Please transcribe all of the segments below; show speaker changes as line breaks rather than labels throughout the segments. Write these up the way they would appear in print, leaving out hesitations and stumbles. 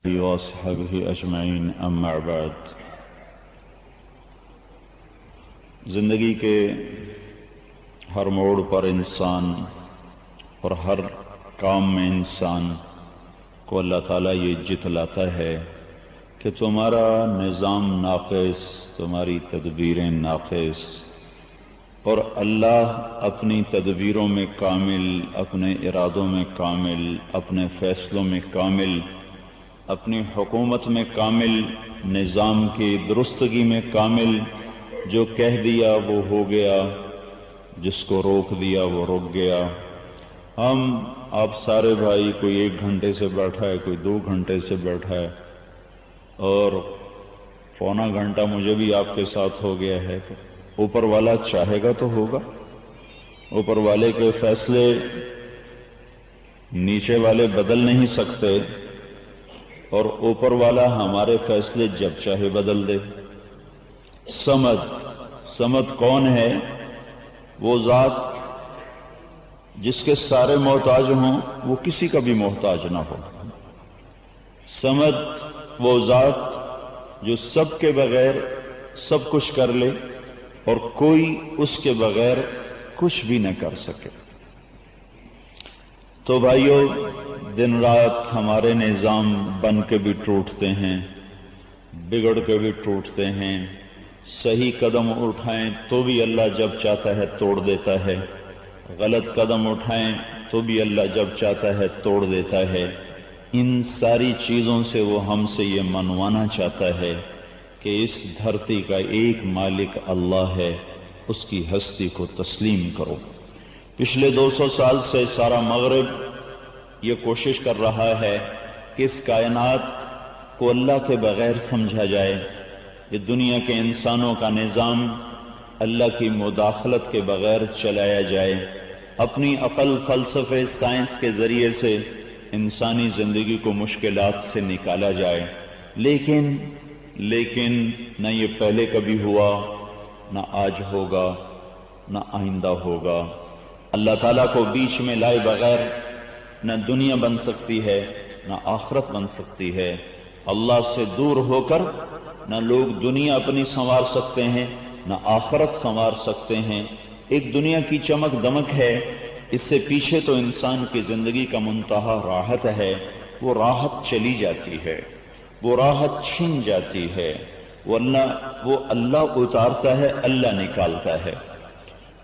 وصحبه اجمعین اما بعد۔ زندگی کے ہر موڑ پر انسان اور ہر کام میں انسان کو اللہ تعالیٰ یہ جتلاتا ہے کہ تمہارا نظام ناقص، تمہاری تدبیریں ناقص، اور اللہ اپنی تدبیروں میں کامل، اپنے ارادوں میں کامل، اپنے فیصلوں میں کامل، اپنی حکومت میں کامل، نظام کی درستگی میں کامل۔ جو کہہ دیا وہ ہو گیا، جس کو روک دیا وہ رک گیا۔ ہم آپ سارے بھائی، کوئی 1 گھنٹے سے بیٹھا ہے، کوئی 2 گھنٹے سے بیٹھا ہے، اور پونا گھنٹہ مجھے بھی آپ کے ساتھ ہو گیا ہے۔ اوپر والا چاہے گا تو ہوگا۔ اوپر والے کے فیصلے نیچے والے بدل نہیں سکتے، اور اوپر والا ہمارے فیصلے جب چاہے بدل دے۔ سمد کون ہے؟ وہ ذات جس کے سارے محتاج ہوں، وہ کسی کا بھی محتاج نہ ہو۔ سمد وہ ذات جو سب کے بغیر سب کچھ کر لے اور کوئی اس کے بغیر کچھ بھی نہ کر سکے۔ تو بھائیو، دن رات ہمارے نظام بن کے بھی ٹوٹتے ہیں، بگڑ کے بھی ٹوٹتے ہیں۔ صحیح قدم اٹھائیں تو بھی اللہ جب چاہتا ہے توڑ دیتا ہے، غلط قدم اٹھائیں تو بھی اللہ جب چاہتا ہے توڑ دیتا ہے۔ ان ساری چیزوں سے وہ ہم سے یہ منوانا چاہتا ہے کہ اس دھرتی کا ایک مالک اللہ ہے، اس کی ہستی کو تسلیم کرو۔ پچھلے 200 سال سے سارا مغرب یہ کوشش کر رہا ہے کہ اس کائنات کو اللہ کے بغیر سمجھا جائے، یہ دنیا کے انسانوں کا نظام اللہ کی مداخلت کے بغیر چلایا جائے، اپنی عقل، فلسفے، سائنس کے ذریعے سے انسانی زندگی کو مشکلات سے نکالا جائے۔ لیکن نہ یہ پہلے کبھی ہوا، نہ آج ہوگا، نہ آئندہ ہوگا۔ اللہ تعالیٰ کو بیچ میں لائے بغیر نہ دنیا بن سکتی ہے، نہ آخرت بن سکتی ہے۔ اللہ سے دور ہو کر نہ لوگ دنیا اپنی سنوار سکتے ہیں، نہ آخرت سنوار سکتے ہیں۔ ایک دنیا کی چمک دمک ہے، اس سے پیچھے تو انسان کی زندگی کا منتہا راحت ہے۔ وہ راحت چلی جاتی ہے، وہ راحت چھن جاتی ہے، وہ اللہ اتارتا ہے، اللہ نکالتا ہے۔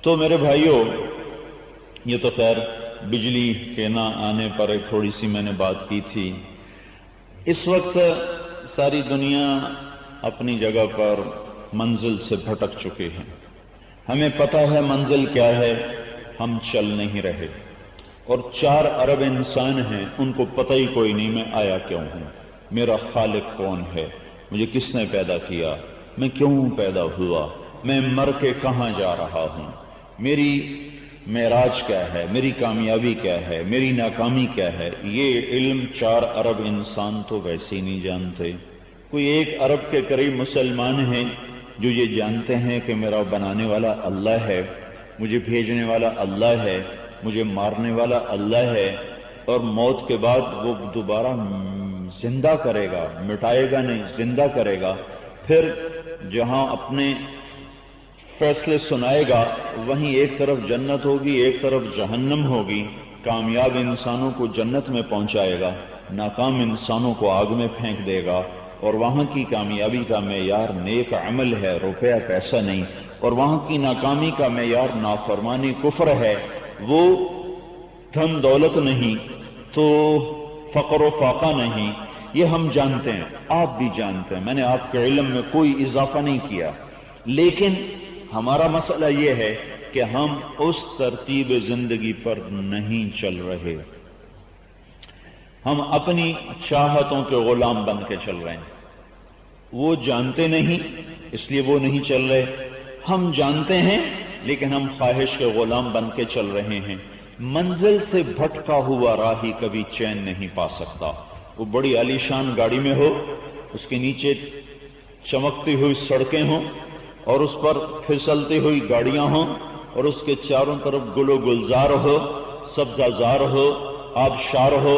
تو میرے بھائیوں، یہ تو خیر بجلی کے نہ آنے پر ایک تھوڑی سی میں نے بات کی تھی۔ اس وقت ساری دنیا اپنی جگہ پر منزل سے بھٹک چکے ہیں۔ ہمیں پتہ ہے منزل کیا ہے، ہم چل نہیں رہے، اور 4 ارب انسان ہیں، ان کو پتہ ہی کوئی نہیں میں آیا کیوں ہوں، میرا خالق کون ہے، مجھے کس نے پیدا کیا، میں کیوں پیدا ہوا، میں مر کے کہاں جا رہا ہوں، میری معراج کیا ہے، میری کامیابی کیا ہے، میری ناکامی کیا ہے۔ یہ علم 4 ارب انسان تو ویسے ہی نہیں جانتے۔ کوئی 1 ارب کے قریب مسلمان ہیں جو یہ جانتے ہیں کہ میرا بنانے والا اللہ ہے، مجھے بھیجنے والا اللہ ہے، مجھے مارنے والا اللہ ہے، اور موت کے بعد وہ دوبارہ زندہ کرے گا، مٹائے گا نہیں، زندہ کرے گا۔ پھر جہاں اپنے فیصلے سنائے گا، وہیں ایک طرف جنت ہوگی، ایک طرف جہنم ہوگی۔ کامیاب انسانوں کو جنت میں پہنچائے گا، ناکام انسانوں کو آگ میں پھینک دے گا، اور وہاں کی کامیابی کا معیار نیک عمل ہے، روپیہ پیسہ نہیں، اور وہاں کی ناکامی کا معیار نافرمانی، کفر ہے۔ وہ دھن دولت نہیں تو فقر و فاقہ نہیں، یہ ہم جانتے ہیں، آپ بھی جانتے ہیں، میں نے آپ کے علم میں کوئی اضافہ نہیں کیا۔ لیکن ہمارا مسئلہ یہ ہے کہ ہم اس ترتیب زندگی پر نہیں چل رہے، ہم اپنی چاہتوں کے غلام بن کے چل رہے ہیں۔ وہ جانتے نہیں، اس لیے وہ نہیں چل رہے، ہم جانتے ہیں لیکن ہم خواہش کے غلام بن کے چل رہے ہیں۔ منزل سے بھٹکا ہوا راہی کبھی چین نہیں پا سکتا۔ وہ بڑی عالیشان گاڑی میں ہو، اس کے نیچے چمکتی ہوئی سڑکیں ہوں، اور اس پر پھسلتی ہوئی گاڑیاں ہوں، اور اس کے چاروں طرف گل و گلزار ہو، سبزہ زار ہو، آبشار ہو،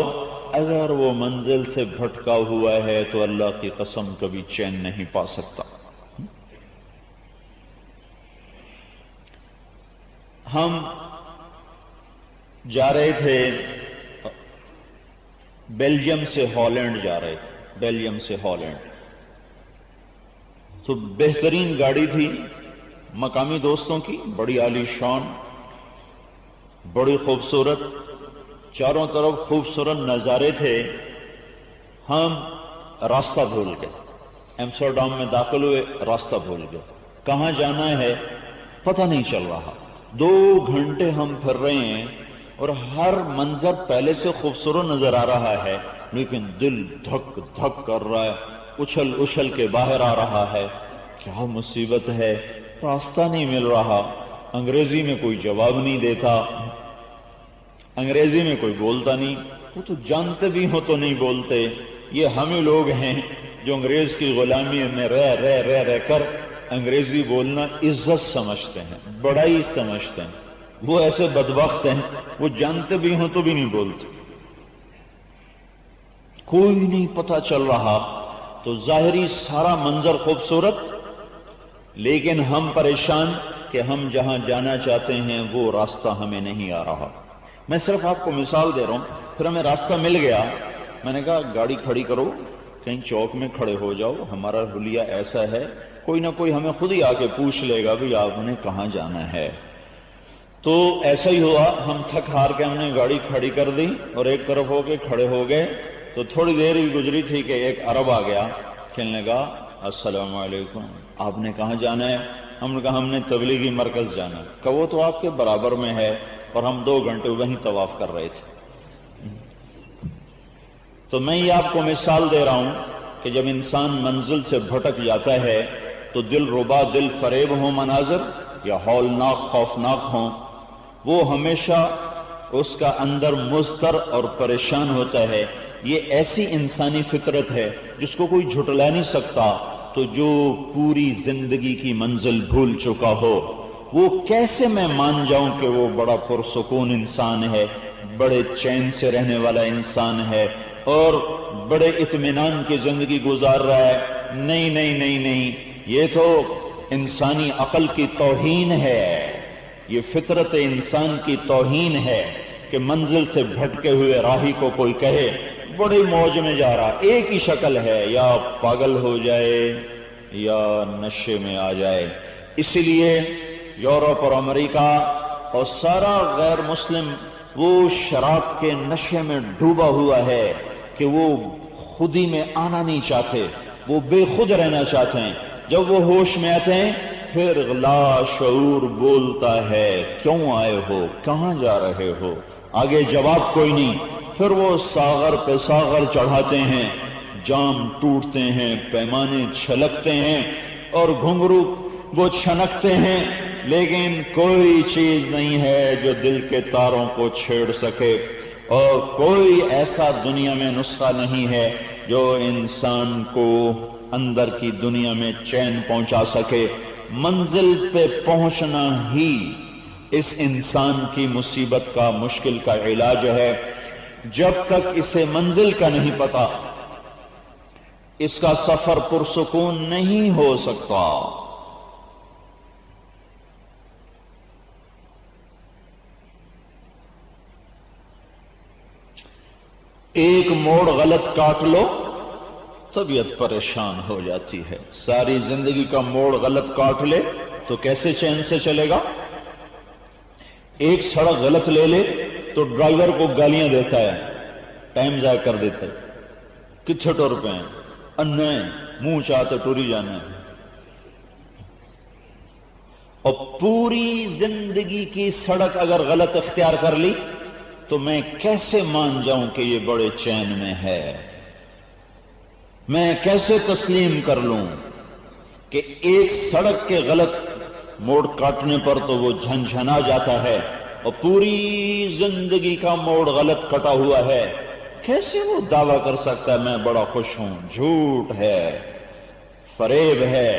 اگر وہ منزل سے بھٹکا ہوا ہے تو اللہ کی قسم کبھی چین نہیں پا سکتا۔ ہم جا رہے تھے بیلجیم سے ہالینڈ جا رہے تھے، بیلجیم سے ہالینڈ، تو بہترین گاڑی تھی مقامی دوستوں کی، بڑی عالی شان، بڑی خوبصورت، چاروں طرف خوبصورت نظارے تھے۔ ہم راستہ بھول گئے، ایمسٹرڈیم میں داخل ہوئے، راستہ بھول گئے، کہاں جانا ہے پتہ نہیں چل رہا۔ 2 گھنٹے ہم پھر رہے ہیں اور ہر منظر پہلے سے خوبصورت نظر آ رہا ہے، لیکن دل دھک دھک کر رہا ہے، اچھل اچھل کے باہر آ رہا ہے۔ کیا مصیبت ہے، راستہ نہیں مل رہا، انگریزی میں کوئی جواب نہیں دیتا، انگریزی میں کوئی بولتا نہیں، وہ تو جانتے بھی ہو تو نہیں بولتے۔ یہ ہم ہی لوگ ہیں جو انگریز کی غلامی میں رہ کر انگریزی بولنا عزت سمجھتے ہیں، بڑائی سمجھتے ہیں۔ وہ ایسے بدبخت ہیں، وہ جانتے بھی ہوں تو بھی نہیں بولتے، کوئی نہیں پتہ چل رہا۔ تو ظاہری سارا منظر خوبصورت، لیکن ہم پریشان کہ ہم جہاں جانا چاہتے ہیں وہ راستہ ہمیں نہیں آ رہا۔ میں صرف آپ کو مثال دے رہا ہوں۔ پھر ہمیں راستہ مل گیا، میں نے کہا گاڑی کھڑی کرو، کہیں چوک میں کھڑے ہو جاؤ، ہمارا حلیہ ایسا ہے کوئی نہ کوئی ہمیں خود ہی آ کے پوچھ لے گا بھی آپ نے کہاں جانا ہے۔ تو ایسا ہی ہوا، ہم تھک ہار کے ہم نے گاڑی کھڑی کر دی اور ایک طرف ہو کے کھڑے ہو گئے۔ تو تھوڑی دیر ہی گزری تھی کہ ایک عرب آ گیا، کہنے لگا السلام علیکم، آپ نے کہاں جانا ہے؟ ہم نے کہا ہم نے تبلیغی مرکز جانا ہے۔ کہ وہ تو آپ کے برابر میں ہے، اور ہم 2 گھنٹے وہیں طواف کر رہے تھے۔ تو میں یہ آپ کو مثال دے رہا ہوں کہ جب انسان منزل سے بھٹک جاتا ہے تو دل ربا، دل فریب ہوں مناظر یا ہولناک خوفناک ہوں، وہ ہمیشہ اس کا اندر مضطر اور پریشان ہوتا ہے۔ یہ ایسی انسانی فطرت ہے جس کو کوئی جھٹلا نہیں سکتا۔ تو جو پوری زندگی کی منزل بھول چکا ہو، وہ کیسے میں مان جاؤں کہ وہ بڑا پرسکون انسان ہے، بڑے چین سے رہنے والا انسان ہے اور بڑے اطمینان کی زندگی گزار رہا ہے؟ نہیں نہیں نہیں نہیں، یہ تو انسانی عقل کی توہین ہے، یہ فطرت انسان کی توہین ہے کہ منزل سے بھٹکے ہوئے راہی کو کوئی کہے بڑی موج میں جا رہا، ایک ہی شکل ہے، یا پاگل ہو جائے یا نشے میں آ جائے۔ اسی لیے یورپ اور امریکہ اور سارا غیر مسلم وہ شراب کے نشے میں ڈوبا ہوا ہے کہ وہ خودی میں آنا نہیں چاہتے، وہ بے خود رہنا چاہتے ہیں۔ جب وہ ہوش میں آتے ہیں پھر لا شعور بولتا ہے کیوں آئے ہو، کہاں جا رہے ہو، آگے جواب کوئی نہیں۔ پھر وہ ساغر پہ ساغر چڑھاتے ہیں، جام ٹوٹتے ہیں، پیمانے چھلکتے ہیں اور گھنگرو وہ چھنکتے ہیں، لیکن کوئی چیز نہیں ہے جو دل کے تاروں کو چھیڑ سکے، اور کوئی ایسا دنیا میں نسخہ نہیں ہے جو انسان کو اندر کی دنیا میں چین پہنچا سکے۔ منزل پہ پہنچنا ہی اس انسان کی مصیبت کا، مشکل کا علاج ہے۔ جب تک اسے منزل کا نہیں پتا، اس کا سفر پرسکون نہیں ہو سکتا۔ ایک موڑ غلط کاٹ لو، طبیعت پریشان ہو جاتی ہے۔ ساری زندگی کا موڑ غلط کاٹ لے تو کیسے چین سے چلے گا؟ ایک سڑک غلط لے لے تو ڈرائیور کو گالیاں دیتا ہے، ٹائم ضائع کر دیتا ہے، کتنے ٹور پہ ہیں، انے منہ چاہتے ٹوری جانا ہے۔ اور پوری زندگی کی سڑک اگر غلط اختیار کر لی تو میں کیسے مان جاؤں کہ یہ بڑے چین میں ہے؟ میں کیسے تسلیم کر لوں کہ ایک سڑک کے غلط موڑ کاٹنے پر تو وہ جھنجھنا جاتا ہے اور پوری زندگی کا موڑ غلط کٹا ہوا ہے؟ کیسے وہ دعویٰ کر سکتا ہے میں بڑا خوش ہوں؟ جھوٹ ہے، فریب ہے،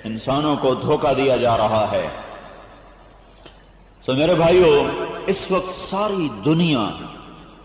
انسانوں کو دھوکہ دیا جا رہا ہے۔ تو میرے بھائیو، اس وقت ساری دنیا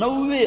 90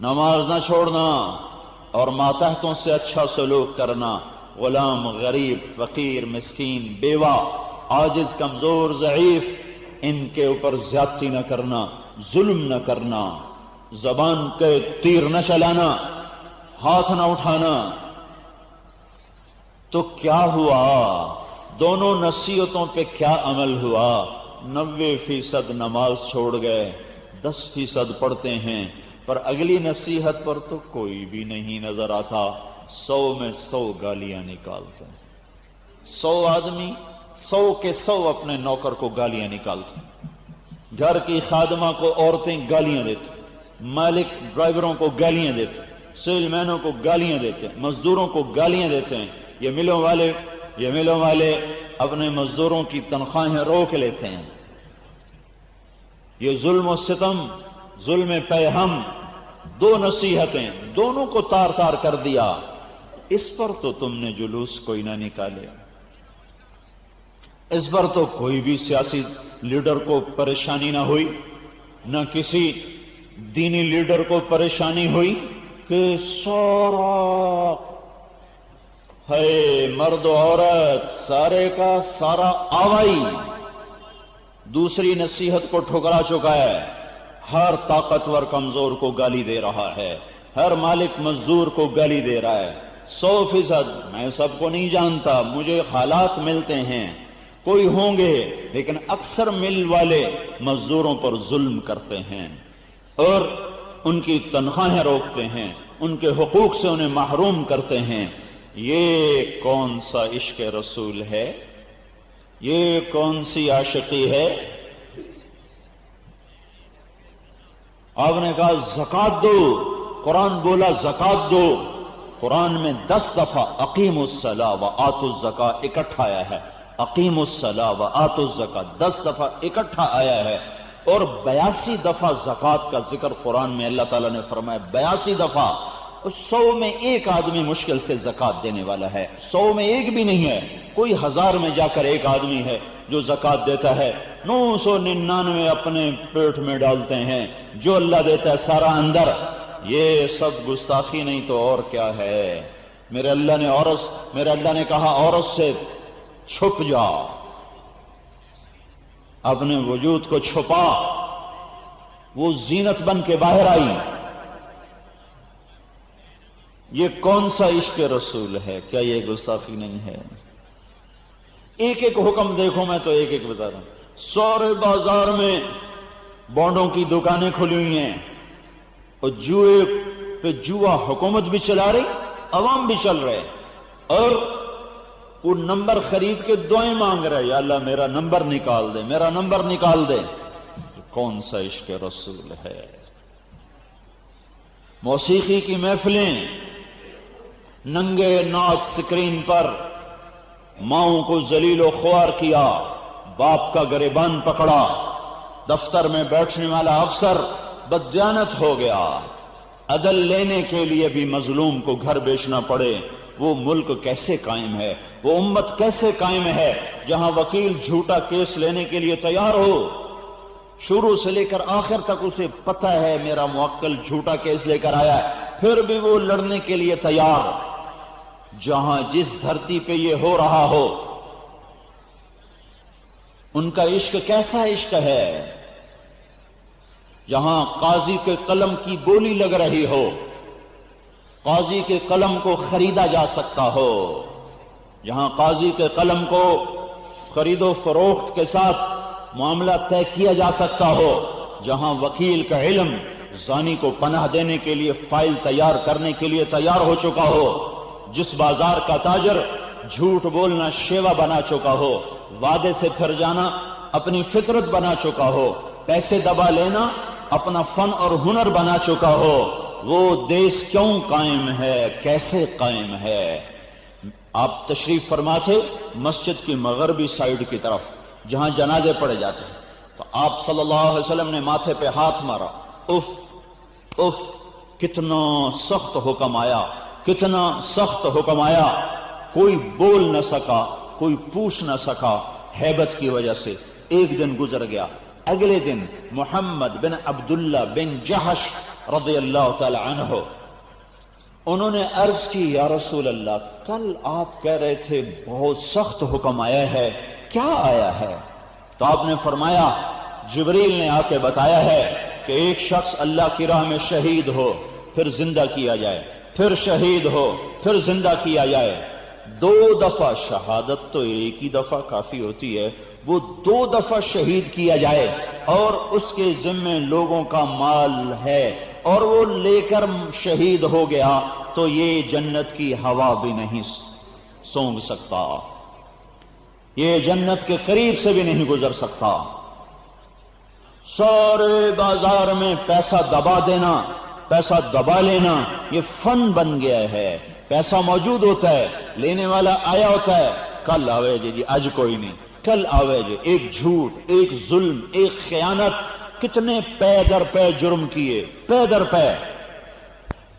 نماز نہ چھوڑنا اور ماتحتوں سے اچھا سلوک کرنا، غلام، غریب، فقیر، مسکین، بیوہ، عاجز، کمزور، ضعیف، ان کے اوپر زیادتی نہ کرنا، ظلم نہ کرنا، زبان کے تیر نہ چلانا، ہاتھ نہ اٹھانا۔ تو کیا ہوا؟ دونوں نصیحتوں پہ کیا عمل ہوا؟ 90% نماز چھوڑ گئے، 10% پڑھتے ہیں، پر اگلی نصیحت پر تو کوئی بھی نہیں نظر آتا۔ 100 میں 100 گالیاں نکالتے ہیں، 100 آدمی 100 کے 100 اپنے نوکر کو گالیاں نکالتے ہیں، گھر کی خادمہ کو عورتیں گالیاں دیتے، مالک ڈرائیوروں کو گالیاں دیتے، سیل مینوں کو گالیاں دیتے، مزدوروں کو گالیاں دیتے ہیں۔ یہ ملوں والے اپنے مزدوروں کی تنخواہیں روک لیتے ہیں۔ یہ ظلم و ستم، ظلم پہ ہم، دو نصیحتیں، دونوں کو تار تار کر دیا۔ اس پر تو تم نے جلوس کوئی نہ نکالے، اس پر تو کوئی بھی سیاسی لیڈر کو پریشانی نہ ہوئی، نہ کسی دینی لیڈر کو پریشانی ہوئی کہ سارا ہے مرد و عورت سارے کا سارا آوائی دوسری نصیحت کو ٹھکرا چکا ہے۔ ہر طاقتور کمزور کو گالی دے رہا ہے، ہر مالک مزدور کو گالی دے رہا ہے۔ 100% میں سب کو نہیں جانتا، مجھے حالات ملتے ہیں، کوئی ہوں گے، لیکن اکثر مل والے مزدوروں پر ظلم کرتے ہیں اور ان کی تنخواہیں روکتے ہیں، ان کے حقوق سے انہیں محروم کرتے ہیں۔ یہ کون سا عشق رسول ہے؟ یہ کون سی عاشقی ہے؟ آپ نے کہا زکات دو، قرآن بولا زکات دو، قرآن میں 10 دفعہ اقیموا الصلاۃ وآتوا الزکاۃ اکٹھا آیا ہے۔ اقیموا الصلاۃ وآتوا الزکاۃ 10 دفعہ اکٹھا آیا ہے، اور 82 دفعہ زکات کا ذکر قرآن میں اللہ تعالیٰ نے فرمایا، 82 دفعہ۔ 100 میں ایک آدمی مشکل سے زکات دینے والا ہے، 100 میں ایک بھی نہیں ہے، کوئی 1000 میں جا کر ایک آدمی ہے جو زکات دیتا ہے، 999 اپنے پیٹ میں ڈالتے ہیں، جو اللہ دیتا ہے سارا اندر۔ یہ سب گستاخی نہیں تو اور کیا ہے؟ میرے اللہ نے کہا عورت سے چھپ جا، اپنے وجود کو چھپا، وہ زینت بن کے باہر آئی۔ یہ کون سا عشق رسول ہے؟ کیا یہ گستاخی نہیں ہے؟ ایک ایک حکم دیکھو، میں تو ایک ایک بتا رہا ہوں۔ سارے بازار میں بانڈوں کی دکانیں کھلی ہوئی ہیں، اور جوئے پہ جوا حکومت بھی چلا رہی، عوام بھی چل رہے، اور وہ نمبر خرید کے دعائیں مانگ رہے، یا اللہ میرا نمبر نکال دے، میرا نمبر نکال دے۔ کون سا عشق رسول ہے؟ موسیقی کی محفلیں، ننگے ناچ سکرین پر، ماؤں کو ذلیل و خوار کیا، باپ کا گریبان پکڑا، دفتر میں بیٹھنے والا افسر بددیانت ہو گیا، عدل لینے کے لیے بھی مظلوم کو گھر بیچنا پڑے۔ وہ ملک کیسے قائم ہے؟ وہ امت کیسے قائم ہے جہاں وکیل جھوٹا کیس لینے کے لیے تیار ہو؟ شروع سے لے کر آخر تک اسے پتہ ہے میرا موکل جھوٹا کیس لے کر آیا ہے، پھر بھی وہ لڑنے کے لیے تیار۔ جہاں جس دھرتی پہ یہ ہو رہا ہو، ان کا عشق کیسا عشق ہے؟ جہاں قاضی کے قلم کی بولی لگ رہی ہو، قاضی کے قلم کو خریدا جا سکتا ہو، جہاں قاضی کے قلم کو خرید و فروخت کے ساتھ معاملہ طے کیا جا سکتا ہو، جہاں وکیل کا علم زانی کو پناہ دینے کے لیے فائل تیار کرنے کے لیے تیار ہو چکا ہو، جس بازار کا تاجر جھوٹ بولنا شیوا بنا چکا ہو، وعدے سے پھر جانا اپنی فطرت بنا چکا ہو، پیسے دبا لینا اپنا فن اور ہنر بنا چکا ہو، وہ دیش کیوں قائم ہے؟ کیسے قائم ہے؟ آپ تشریف فرما تھے مسجد کی مغربی سائیڈ کی طرف جہاں جنازے پڑے جاتے ہیں، تو آپ صلی اللہ علیہ وسلم نے ماتھے پہ ہاتھ مارا، اف اف، کتنا سخت حکم آیا، کتنا سخت حکم آیا، کوئی بول نہ سکا، کوئی پوچھ نہ سکا ہیبت کی وجہ سے۔ ایک دن گزر گیا، اگلے دن محمد بن عبداللہ بن جہش رضی اللہ تعالی عنہ، انہوں نے عرض کی یا رسول اللہ کل آپ کہہ رہے تھے بہت سخت حکم آیا ہے، کیا آیا ہے؟ تو آپ نے فرمایا جبریل نے آ کے بتایا ہے کہ ایک شخص اللہ کی راہ میں شہید ہو پھر زندہ کیا جائے، پھر شہید ہو پھر زندہ کیا جائے، 2 دفعہ، شہادت تو ایک ہی دفعہ کافی ہوتی ہے، وہ 2 دفعہ شہید کیا جائے اور اس کے ذمے لوگوں کا مال ہے اور وہ لے کر شہید ہو گیا تو یہ جنت کی ہوا بھی نہیں سونگ سکتا، یہ جنت کے قریب سے بھی نہیں گزر سکتا۔ سارے بازار میں پیسہ دبا دینا، پیسہ دبا لینا یہ فن بن گیا ہے، پیسہ موجود ہوتا ہے، لینے والا آیا ہوتا ہے، کل آوے جی آج کوئی نہیں، کل آوے جی، ایک جھوٹ، ایک ظلم، ایک خیانت، کتنے پے در پے جرم کیے، پے در پے۔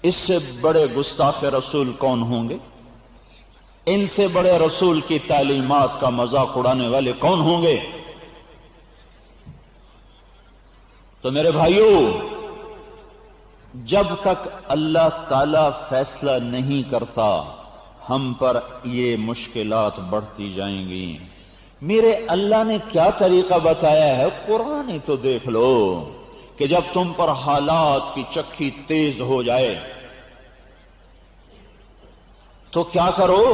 اس سے بڑے گستاخ رسول کون ہوں گے؟ ان سے بڑے رسول کی تعلیمات کا مذاق اڑانے والے کون ہوں گے؟ تو میرے بھائیو، جب تک اللہ تعالی فیصلہ نہیں کرتا ہم پر یہ مشکلات بڑھتی جائیں گی۔ میرے اللہ نے کیا طریقہ بتایا ہے؟ قرآن ہی تو دیکھ لو کہ جب تم پر حالات کی چکی تیز ہو جائے تو کیا کرو؟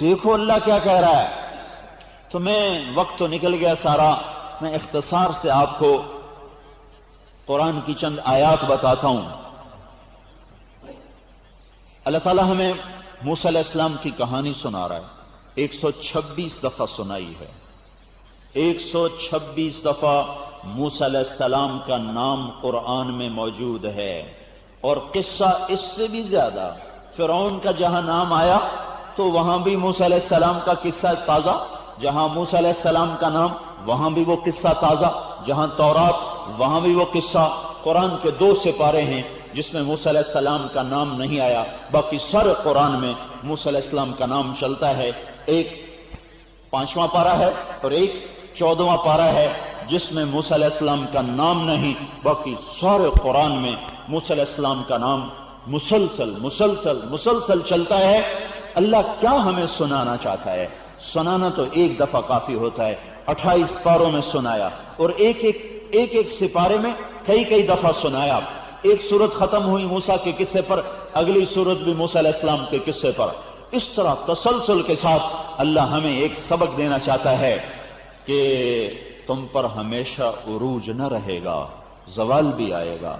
دیکھو اللہ کیا کہہ رہا ہے۔ تو وقت تو نکل گیا سارا، میں اختصار سے آپ کو قرآن کی چند آیات بتاتا ہوں۔ اللہ تعالیٰ ہمیں موسیٰ علیہ السلام کی کہانی سنا رہا ہے، 126 دفعہ سنائی ہے، 126 دفعہ موسیٰ علیہ السلام کا نام قرآن میں موجود ہے، اور قصہ اس سے بھی زیادہ، فرعون کا جہاں نام آیا تو وہاں بھی موسیٰ علیہ السلام کا قصہ تازہ، جہاں موسیٰ علیہ السلام کا نام وہاں بھی وہ قصہ تازہ، جہاں تورات وہاں بھی وہ قصہ۔ قرآن کے 2 سپارے ہیں جس میں موسیٰ علیہ السلام کا نام نہیں آیا، باقی سارے قرآن میں موسیٰ علیہ السلام کا نام چلتا ہے۔ ایک 5واں پارہ ہے اور ایک 14واں پارہ ہے جس میں موسیٰ علیہ السلام کا نام نہیں، باقی سارے قرآن میں موسیٰ علیہ السلام کا نام مسلسل چلتا ہے۔ اللہ کیا ہمیں سنانا چاہتا ہے؟ سنانا تو ایک دفعہ کافی ہوتا ہے، 28 پاروں میں سنایا، اور ایک سپارے میں کئی دفعہ سنایا۔ ایک سورت ختم ہوئی موسیٰ کے قصے پر، اگلی سورت بھی موسیٰ علیہ السلام کے قصے پر، اس طرح تسلسل کے ساتھ اللہ ہمیں ایک سبق دینا چاہتا ہے کہ تم پر ہمیشہ عروج نہ رہے گا، زوال بھی آئے گا،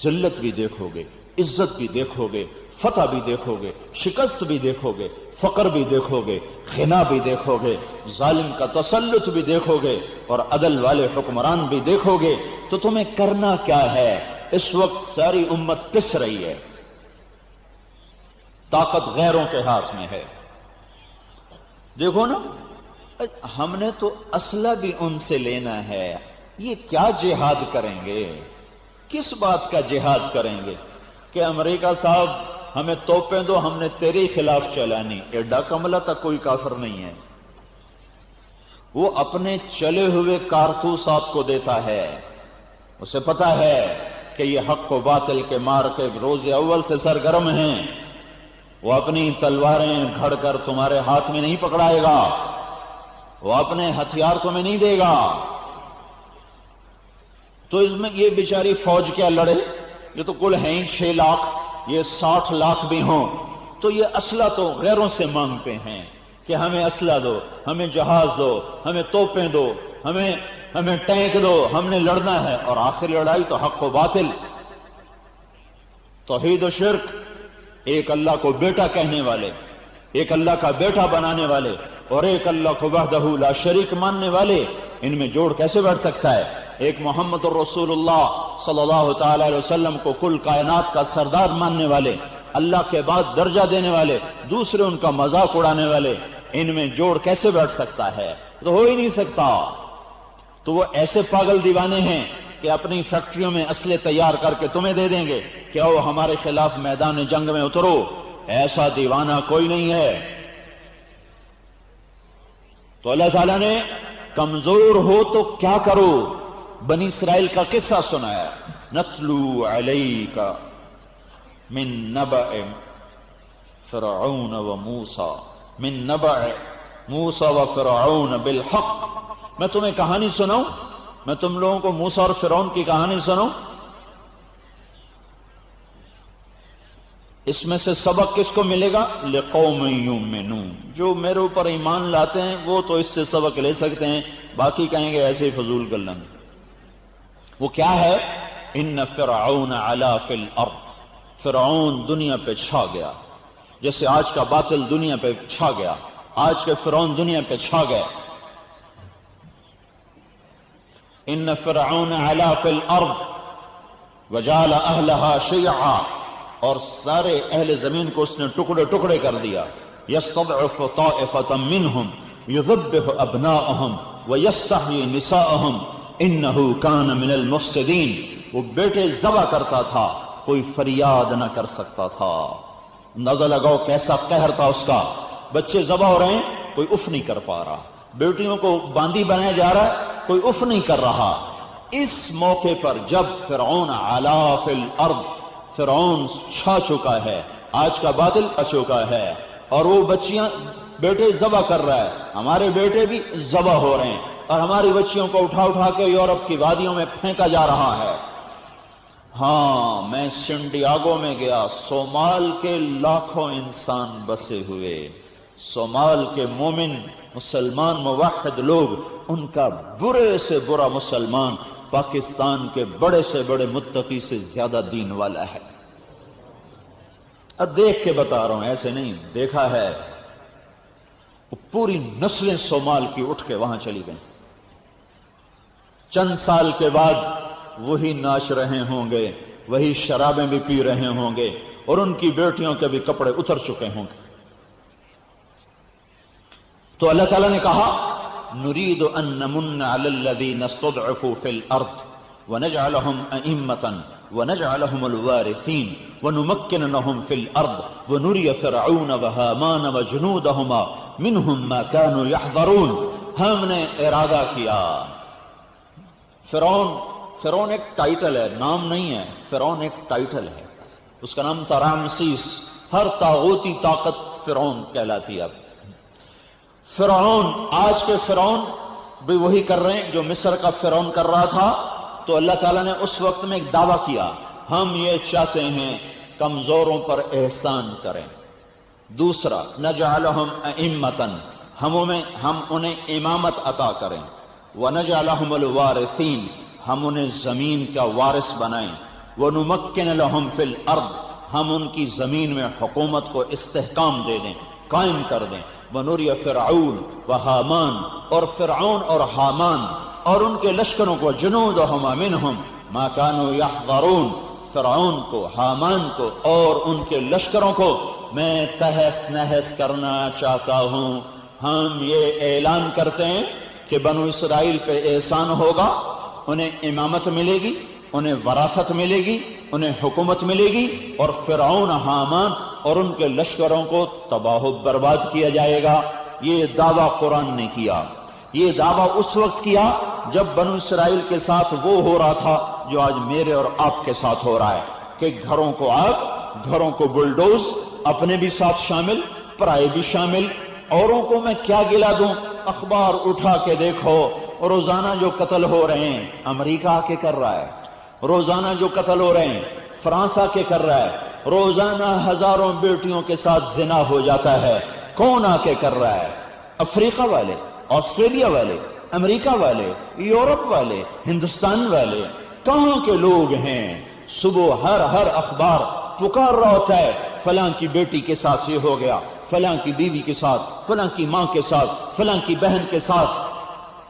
ذلت بھی دیکھو گے، عزت بھی دیکھو گے، فتح بھی دیکھو گے، شکست بھی دیکھو گے، فقر بھی دیکھو گے، خنا بھی دیکھو گے، ظالم کا تسلط بھی دیکھو گے، اور عدل والے حکمران بھی دیکھو گے۔ تو تمہیں کرنا کیا ہے؟ اس وقت ساری امت پس رہی ہے، طاقت غیروں کے ہاتھ میں ہے۔ دیکھو نا، ہم نے تو اسلحہ بھی ان سے لینا ہے، یہ کیا جہاد کریں گے؟ کس بات کا جہاد کریں گے کہ امریکہ صاحب ہمیں توپیں دو، ہم نے تیرے خلاف چلانی؟ ایڈا کملا تک کوئی کافر نہیں ہے، وہ اپنے چلے ہوئے کارتوس آپ کو دیتا ہے، اسے پتا ہے کہ یہ حق و باطل کے مار کے روز اول سے سرگرم ہیں، وہ اپنی تلواریں گھڑ کر تمہارے ہاتھ میں نہیں پکڑائے گا، وہ اپنے ہتھیار تمہیں نہیں دے گا۔ تو اس میں یہ بیچاری فوج کیا لڑے؟ یہ تو کل ہیں 6 لاکھ، یہ 60 لاکھ بھی ہوں تو یہ اسلحہ تو غیروں سے مانگتے ہیں کہ ہمیں اسلحہ دو، ہمیں جہاز دو، ہمیں توپیں دو، ہمیں ٹینک دو، ہم نے لڑنا ہے۔ اور آخری لڑائی تو حق و باطل، توحید و شرک، ایک اللہ کو بیٹا کہنے والے، ایک اللہ کا بیٹا بنانے والے، اور ایک اللہ کو وحدہ لا شریک ماننے والے، ان میں جوڑ کیسے بیٹھ سکتا ہے؟ ایک محمد الرسول اللہ صلی اللہ تعالی علیہ وسلم کو کل کائنات کا سردار ماننے والے، اللہ کے بعد درجہ دینے والے، دوسرے ان کا مذاق اڑانے والے، ان میں جوڑ کیسے بیٹھ سکتا ہے؟ تو ہو ہی نہیں سکتا۔ تو وہ ایسے پاگل دیوانے ہیں کہ اپنی فیکٹریوں میں اسلحے تیار کر کے تمہیں دے دیں گے کہ آؤ ہمارے خلاف میدان جنگ میں اترو۔ ایسا دیوانہ کوئی نہیں ہے۔ تو اللہ تعالیٰ نے کمزور ہو تو کیا کرو؟ بنی اسرائیل کا قصہ سنایا، نتلو علیک من نبأ فرعون و موسیٰ، من نبأ موسیٰ و فرعون بالحق، میں تمہیں کہانی سناؤں، میں تم لوگوں کو موسیٰ اور فرعون کی کہانی سناؤں؟ اس میں سے سبق کس کو ملے گا؟ لقوم یؤمنون، جو میرے اوپر ایمان لاتے ہیں وہ تو اس سے سبق لے سکتے ہیں، باقی کہیں گے ایسے ہی فضول گلن۔ وہ کیا ہے؟ ان فرعون علا فی الارض، فرعون دنیا پہ چھا گیا، جیسے آج کا باطل دنیا پہ چھا گیا، آج کے فرعون دنیا پہ چھا گئے۔ ان فرعون علا فی الارض وجعل اہلہا شیعا، اور سارے اہل زمین کو اس نے ٹکڑے ٹکڑے کر دیا۔ یستضعف طائفۃ منہم یذبح ابناءہم ویستحیی نساءہم انہ کان من المفسدین، وہ بیٹے ذبح کرتا تھا، کوئی فریاد نہ کر سکتا تھا۔ اندازہ لگاؤ کیسا قہر تھا اس کا، بچے ذبح ہو رہے ہیں، کوئی اف نہیں کر پا رہا، بیٹیوں کو باندی بنایا جا رہا ہے، کوئی اف نہیں کر رہا۔ اس موقع پر جب فرعون علا فی الارض، فرعون چھا چکا ہے، آج کا باطل چھا چکا ہے، اور وہ بچیاں بیٹے ذبح کر رہا ہے، ہمارے بیٹے بھی ذبح ہو رہے ہیں، اور ہماری بچیوں کو اٹھا اٹھا کے یورپ کی وادیوں میں پھینکا جا رہا ہے۔ ہاں، میں سنڈیاگو میں گیا، صومال کے لاکھوں انسان بسے ہوئے، صومال کے مومن مسلمان موحد لوگ، ان کا برے سے برا مسلمان پاکستان کے بڑے سے بڑے متقی سے زیادہ دین والا ہے۔ اب دیکھ کے بتا رہا ہوں، ایسے نہیں، دیکھا ہے۔ پوری نسلیں صومال کی اٹھ کے وہاں چلی گئیں۔ چند سال کے بعد وہی ناچ رہے ہوں گے، وہی شرابیں بھی پی رہے ہوں گے، اور ان کی بیٹیوں کے بھی کپڑے اتر چکے ہوں گے۔ تو اللہ تعالیٰ نے کہا نريد أن نمن على الذين استضعفوا في الأرض ونجعلهم أئمة ونجعلهم الوارثين ونمكن لهم في الأرض ونري فرعون وهامان وجنودهما منهم ما كانوا يحذرون۔ ہم نے ارادہ کیا، فرعون ایک ٹائٹل ہے، نام نہیں ہے، فرعون ایک ٹائٹل ہے، اس کا نام تھا رامسیس، ہر طاغوتی طاقت فرعون کہلاتی ہے۔ فرعون، آج کے فرعون بھی وہی کر رہے ہیں جو مصر کا فرعون کر رہا تھا۔ تو اللہ تعالیٰ نے اس وقت میں ایک دعویٰ کیا، ہم یہ چاہتے ہیں کمزوروں پر احسان کریں۔ دوسرا، نجعلہم ائمۃ، ہم انہیں امامت عطا کریں، ونجعلہم الوارثین، ہم انہیں زمین کا وارث بنائیں، ونمکن لہم فی الارض، ہم ان کی زمین میں حکومت کو استحکام دے دیں، قائم کر دیں، ونری فرعون و حامان، اور فرعون اور حامان اور ان کے لشکروں کو، جنودہما منہم ما کانوا یحذرون، فرعون کو، حامان کو اور ان کے لشکروں کو میں تہس نہس کرنا چاہتا ہوں۔ ہم یہ اعلان کرتے ہیں کہ بنو اسرائیل پہ احسان ہوگا، انہیں امامت ملے گی، انہیں وراثت ملے گی، انہیں حکومت ملے گی، اور فرعون، حامان اور ان کے لشکروں کو تباہ و برباد کیا جائے گا۔ یہ دعویٰ قرآن نے کیا، یہ دعویٰ اس وقت کیا جب بنو اسرائیل کے ساتھ وہ ہو رہا تھا جو آج میرے اور آپ کے ساتھ ہو رہا ہے، کہ گھروں کو آگ، گھروں کو بلڈوز، اپنے بھی ساتھ شامل، پرائے بھی شامل۔ اوروں کو میں کیا گلا دوں؟ اخبار اٹھا کے دیکھو، روزانہ جو قتل ہو رہے ہیں امریکہ آ کے کر رہا ہے، روزانہ جو قتل ہو رہے ہیں فرانس آ کے کر رہا ہے، روزانہ ہزاروں بیٹیوں کے ساتھ زنا ہو جاتا ہے، کون آ کے کر رہا ہے؟ افریقہ والے، آسٹریلیا والے، امریکہ والے، یورپ والے، ہندوستان والے، کہاں کے لوگ ہیں؟ صبح ہر اخبار پکار رہا ہوتا ہے فلاں کی بیٹی کے ساتھ یہ ہو گیا، فلاں کی بیوی کے ساتھ، فلاں کی ماں کے ساتھ، فلاں کی بہن کے ساتھ۔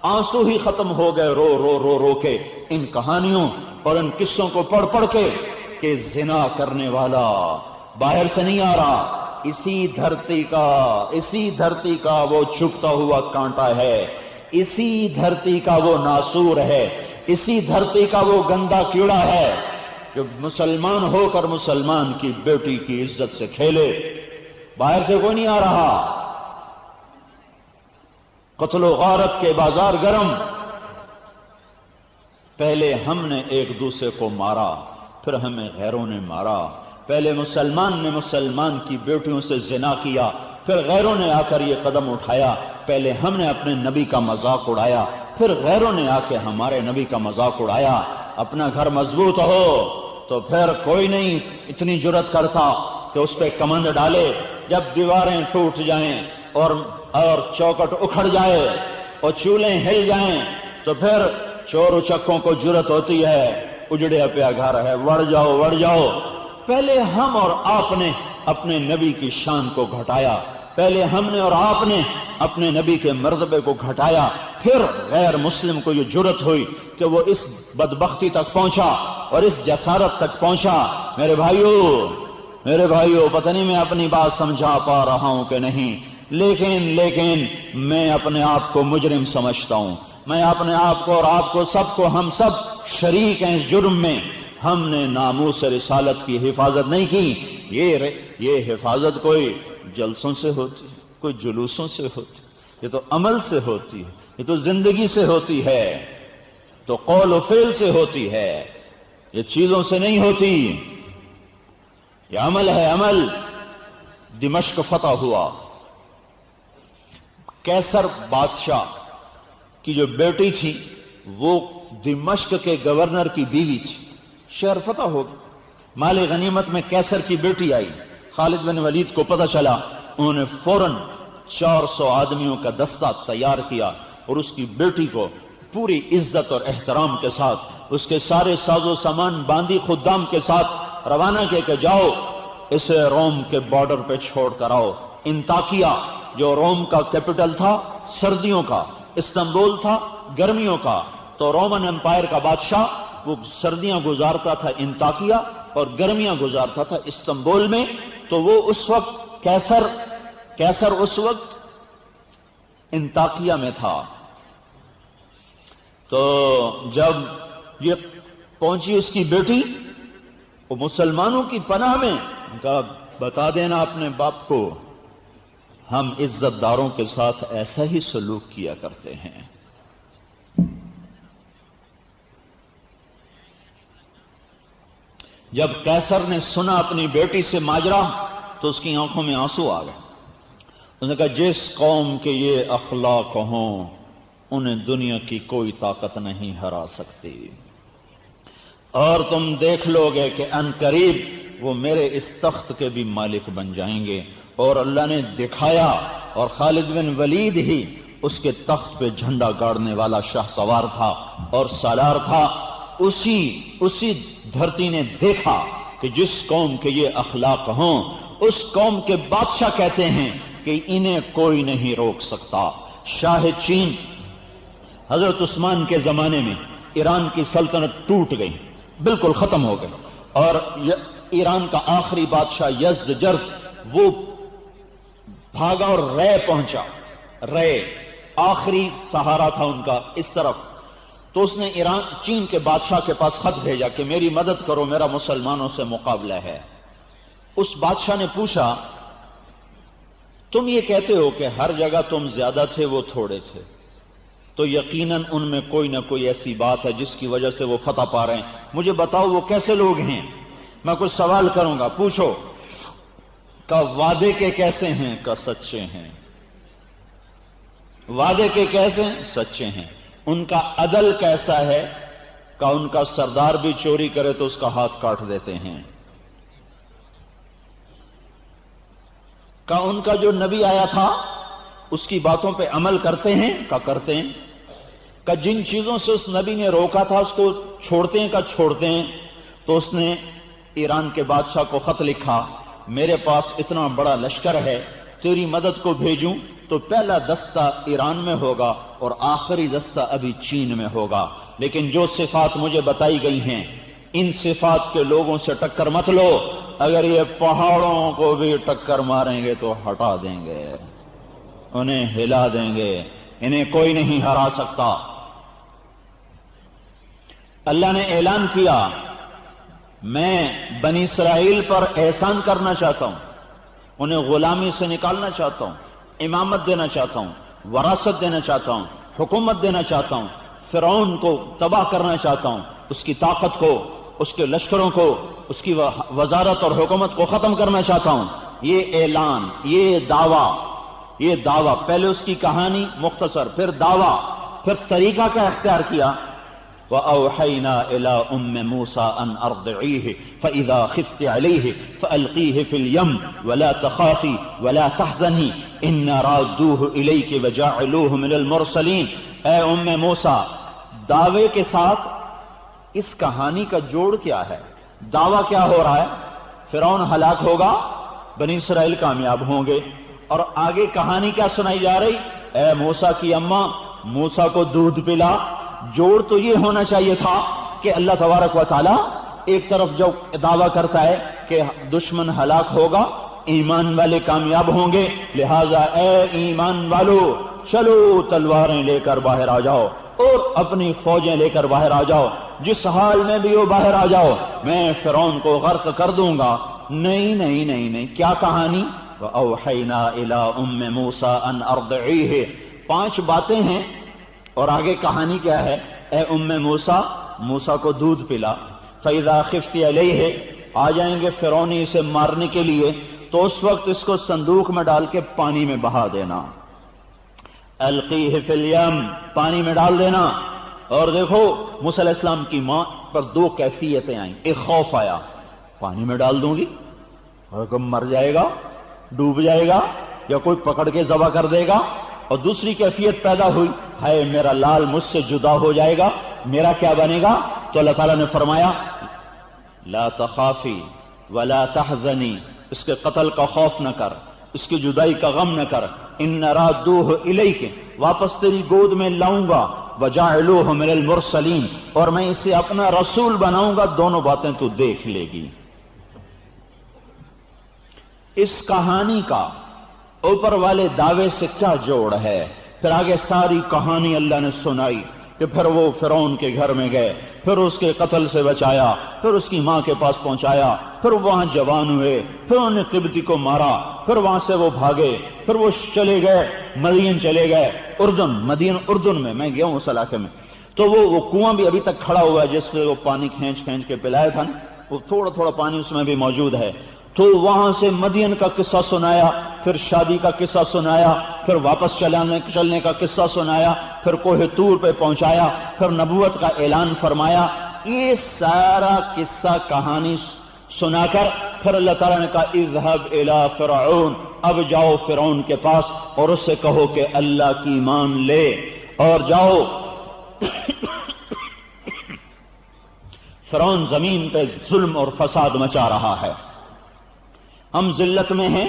آنسو ہی ختم ہو گئے رو رو رو رو کے ان کہانیوں اور ان قصوں کو پڑھ پڑھ کے، کہ زنا کرنے والا باہر سے نہیں آ رہا، اسی دھرتی کا وہ چھپتا ہوا کانٹا ہے، اسی دھرتی کا وہ ناسور ہے، اسی دھرتی کا وہ گندا کیڑا ہے جو مسلمان ہو کر مسلمان کی بیٹی کی عزت سے کھیلے۔ باہر سے کوئی نہیں آ رہا۔ قتل و غارت کے بازار گرم، پہلے ہم نے ایک دوسرے کو مارا، پھر ہمیں غیروں نے مارا۔ پہلے مسلمان نے مسلمان کی بیٹیوں سے زنا کیا، پھر غیروں نے آ کر یہ قدم اٹھایا۔ پہلے ہم نے اپنے نبی کا مذاق اڑایا، پھر غیروں نے آ کے ہمارے نبی کا مذاق اڑایا۔ اپنا گھر مضبوط ہو تو پھر کوئی نہیں اتنی جرأت کرتا کہ اس پہ کمند ڈالے۔ جب دیواریں ٹوٹ جائیں اور چوکٹ اکھڑ جائے اور چولہے ہل جائیں تو پھر چور اچکوں کو جرأت ہوتی ہے، اجڑے پیا گھر ہے، وڑ جاؤ وڑ جاؤ۔ پہلے ہم اور آپ نے اپنے نبی کی شان کو گھٹایا، پہلے ہم نے اور آپ نے اپنے نبی کے مرتبے کو گھٹایا، پھر غیر مسلم کو یہ جرأت ہوئی کہ وہ اس بدبختی تک پہنچا اور اس جسارت تک پہنچا۔ میرے بھائیو پتہ نہیں میں اپنی بات سمجھا پا رہا ہوں کہ نہیں، لیکن میں اپنے آپ کو مجرم سمجھتا ہوں۔ میں اپنے آپ کو اور آپ کو سب کو، ہم سب شریک ہیں اس جرم میں۔ ہم نے ناموس رسالت کی حفاظت نہیں کی۔ یہ حفاظت کوئی جلسوں سے ہوتی ہے، کوئی جلوسوں سے ہوتی ہے، یہ تو عمل سے ہوتی ہے، یہ تو زندگی سے ہوتی ہے، تو قول و فعل سے ہوتی ہے، یہ چیزوں سے نہیں ہوتی۔ یہ عمل ہے، عمل۔ دمشق فتح ہوا، قیصر بادشاہ کی جو بیٹی تھی وہ دمشق کے گورنر کی بیوی تھی، شہر فتح ہو گیا۔ مال غنیمت میں قیصر کی بیٹی آئی، خالد بن ولید کو پتہ چلا، انہوں نے فوراً 400 آدمیوں کا دستہ تیار کیا اور اس کی بیٹی کو پوری عزت اور احترام کے ساتھ، اس کے سارے ساز و سامان باندی خدام کے ساتھ روانہ کیا کہ جاؤ اسے روم کے بارڈر پہ چھوڑ کر آؤ۔ انطاکیہ جو روم کا کیپٹل تھا سردیوں کا، استنبول تھا گرمیوں کا، تو رومن امپائر کا بادشاہ وہ سردیاں گزارتا تھا انطاکیہ اور گرمیاں گزارتا تھا استنبول میں۔ تو وہ اس وقت قیصر اس وقت انطاکیہ میں تھا۔ تو جب یہ پہنچی اس کی بیٹی، وہ مسلمانوں کی پناہ میں، کہا بتا دینا اپنے باپ کو ہم عزت داروں کے ساتھ ایسا ہی سلوک کیا کرتے ہیں۔ جب قیصر نے سنا اپنی بیٹی سے ماجرا تو اس کی آنکھوں میں آنسو آ گئے۔ اس نے کہا جس قوم کے یہ اخلاق ہوں انہیں دنیا کی کوئی طاقت نہیں ہرا سکتی، اور تم دیکھ لو گے کہ ان قریب وہ میرے اس تخت کے بھی مالک بن جائیں گے۔ اور اللہ نے دکھایا، اور خالد بن ولید ہی اس کے تخت پہ جھنڈا گاڑنے والا شاہ سوار تھا اور سالار تھا۔ اسی دھرتی نے دیکھا کہ جس قوم کے یہ اخلاق ہوں اس قوم کے بادشاہ کہتے ہیں کہ انہیں کوئی نہیں روک سکتا۔ شاہ چین حضرت عثمان کے زمانے میں ایران کی سلطنت ٹوٹ گئی، بالکل ختم ہو گئی، اور ایران کا آخری بادشاہ یزدجرد وہ بھاگا اور رے پہنچا۔ رے آخری سہارا تھا ان کا اس طرف۔ تو اس نے چین کے بادشاہ کے پاس خط بھیجا کہ میری مدد کرو، میرا مسلمانوں سے مقابلہ ہے۔ اس بادشاہ نے پوچھا تم یہ کہتے ہو کہ ہر جگہ تم زیادہ تھے وہ تھوڑے تھے، تو یقیناً ان میں کوئی نہ کوئی ایسی بات ہے جس کی وجہ سے وہ فتح پا رہے ہیں، مجھے بتاؤ وہ کیسے لوگ ہیں۔ میں کچھ سوال کروں گا، پوچھو۔ کہ وعدے کے کیسے ہیں؟ کہ سچے ہیں۔ وعدے کے کیسے ہیں؟ سچے ہیں۔ ان کا عدل کیسا ہے؟ کہ ان کا سردار بھی چوری کرے تو اس کا ہاتھ کاٹ دیتے ہیں۔ کہ ان کا جو نبی آیا تھا اس کی باتوں پہ عمل کرتے ہیں؟ کہ کرتے ہیں۔ کہ جن چیزوں سے اس نبی نے روکا تھا اس کو چھوڑتے ہیں؟ کہ چھوڑتے ہیں۔ تو اس نے ایران کے بادشاہ کو خط لکھا، میرے پاس اتنا بڑا لشکر ہے، تیری مدد کو بھیجوں تو پہلا دستہ ایران میں ہوگا اور آخری دستہ ابھی چین میں ہوگا، لیکن جو صفات مجھے بتائی گئی ہیں ان صفات کے لوگوں سے ٹکر مت لو، اگر یہ پہاڑوں کو بھی ٹکر ماریں گے تو ہٹا دیں گے، انہیں ہلا دیں گے، انہیں کوئی نہیں ہرا سکتا۔ اللہ نے اعلان کیا میں بنی اسرائیل پر احسان کرنا چاہتا ہوں، انہیں غلامی سے نکالنا چاہتا ہوں، امامت دینا چاہتا ہوں، وراثت دینا چاہتا ہوں، حکومت دینا چاہتا ہوں۔ فرعون کو تباہ کرنا چاہتا ہوں، اس کی طاقت کو، اس کے لشکروں کو، اس کی وزارت اور حکومت کو ختم کرنا چاہتا ہوں۔ یہ اعلان، یہ دعویٰ، پہلے اس کی کہانی مختصر، پھر دعویٰ، پھر طریقہ کا اختیار کیا۔ وَأَوْحَيْنَا إِلَىٰ أُمِّ مُوسَىٰ أَنْ أَرْضِعِيهِ فَإِذَا خِفْتِ عَلَيْهِ فَأَلْقِيهِ فِي الْيَمِّ وَلَا تَخَافِي وَلَا تَحْزَنِي إِنَّا رَادُّوهُ إِلَيْكِ وَجَاعِلُوهُ مِنَ الْمُرْسَلِينَ۔ اے موسیٰ، دعوے کے ساتھ اس کہانی کا جوڑ کیا ہے؟ دعویٰ کیا ہو رہا ہے؟ فرعون ہلاک ہوگا، بنی اسرائیل کامیاب ہوں گے، اور آگے کہانی کیا سنائی جا رہی؟ اے موسیٰ کی اماں، موسیٰ کو دودھ پلا۔ جوڑ تو یہ ہونا چاہیے تھا کہ اللہ تبارک و تعالی ایک طرف جو دعویٰ کرتا ہے کہ دشمن ہلاک ہوگا، ایمان والے کامیاب ہوں گے، لہذا اے ایمان والو چلو تلواریں لے کر باہر آ جاؤ اور اپنی فوجیں لے کر باہر آ جاؤ، جس حال میں بھی وہ باہر آ جاؤ، میں فرعون کو غرق کر دوں گا۔ نہیں، کیا کہانی؟ وَأَوْحَيْنَا إِلَىٰ أُمِّ مُوسَىٰ أَنْ أَرْضِعِيهِ، 5 باتیں ہیں، اور آگے کہانی کیا ہے؟ اے موسیٰ کو دودھ پلا۔ فَإِذَا خِفْتِ عَلَيْهِ، آ جائیں گے فرعونی اسے مارنے کے لیے، تو اس وقت اس کو صندوق میں ڈال کے پانی میں بہا دینا۔ القیہ فی الیم، پانی میں ڈال دینا۔ اور دیکھو موسیٰ علیہ السلام کی ماں پر 2 کیفیتیں آئیں، ایک خوف آیا، پانی میں ڈال دوں گی اور کب مر جائے گا، ڈوب جائے گا، یا کوئی پکڑ کے ذبح کر دے گا، اور دوسری کیفیت پیدا ہوئی، ہے میرا لال مجھ سے جدا ہو جائے گا، میرا کیا بنے گا؟ تو اللہ تعالیٰ نے فرمایا لا تخافی ولا تحزنی، اس کے قتل کا خوف نہ کر، اس کی جدائی کا غم نہ کر، ان رادوہ الیک، واپس تیری گود میں لاؤں گا، وجاعلوہ من المرسلین، اور میں اسے اپنا رسول بناؤں گا۔ دونوں باتیں تو دیکھ لے گی۔ اس کہانی کا اوپر والے دعوے سے کیا جوڑ ہے؟ پھر آگے ساری کہانی اللہ نے سنائی کہ پھر وہ فرعون کے گھر میں گئے، پھر اس کے قتل سے بچایا، پھر اس کی ماں کے پاس پہنچایا، پھر وہاں جوان ہوئے، پھر انہوں نے قبطی کو مارا، پھر وہاں سے وہ بھاگے، پھر وہ چلے گئے مدین، چلے گئے اردن میں، میں گیا ہوں اس علاقے میں، تو وہ کنواں بھی ابھی تک کھڑا ہوا ہے جس سے وہ پانی کھینچ کے پلایا تھا نا، وہ تھوڑا پانی اس میں بھی موجود ہے۔ تو وہاں سے مدین کا قصہ سنایا، پھر شادی کا قصہ سنایا، پھر واپس چلنے کا قصہ سنایا، پھر کوہ طور پہ پہنچایا، پھر نبوت کا اعلان فرمایا۔ یہ سارا قصہ کہانی سنا کر پھر اللہ تعالیٰ نے کہا اذهب الى فرعون، اب جاؤ فرعون کے پاس اور اس سے کہو کہ اللہ کی مان لے اور جاؤ۔ فرعون زمین پہ ظلم اور فساد مچا رہا ہے، ہم ذلت میں ہیں،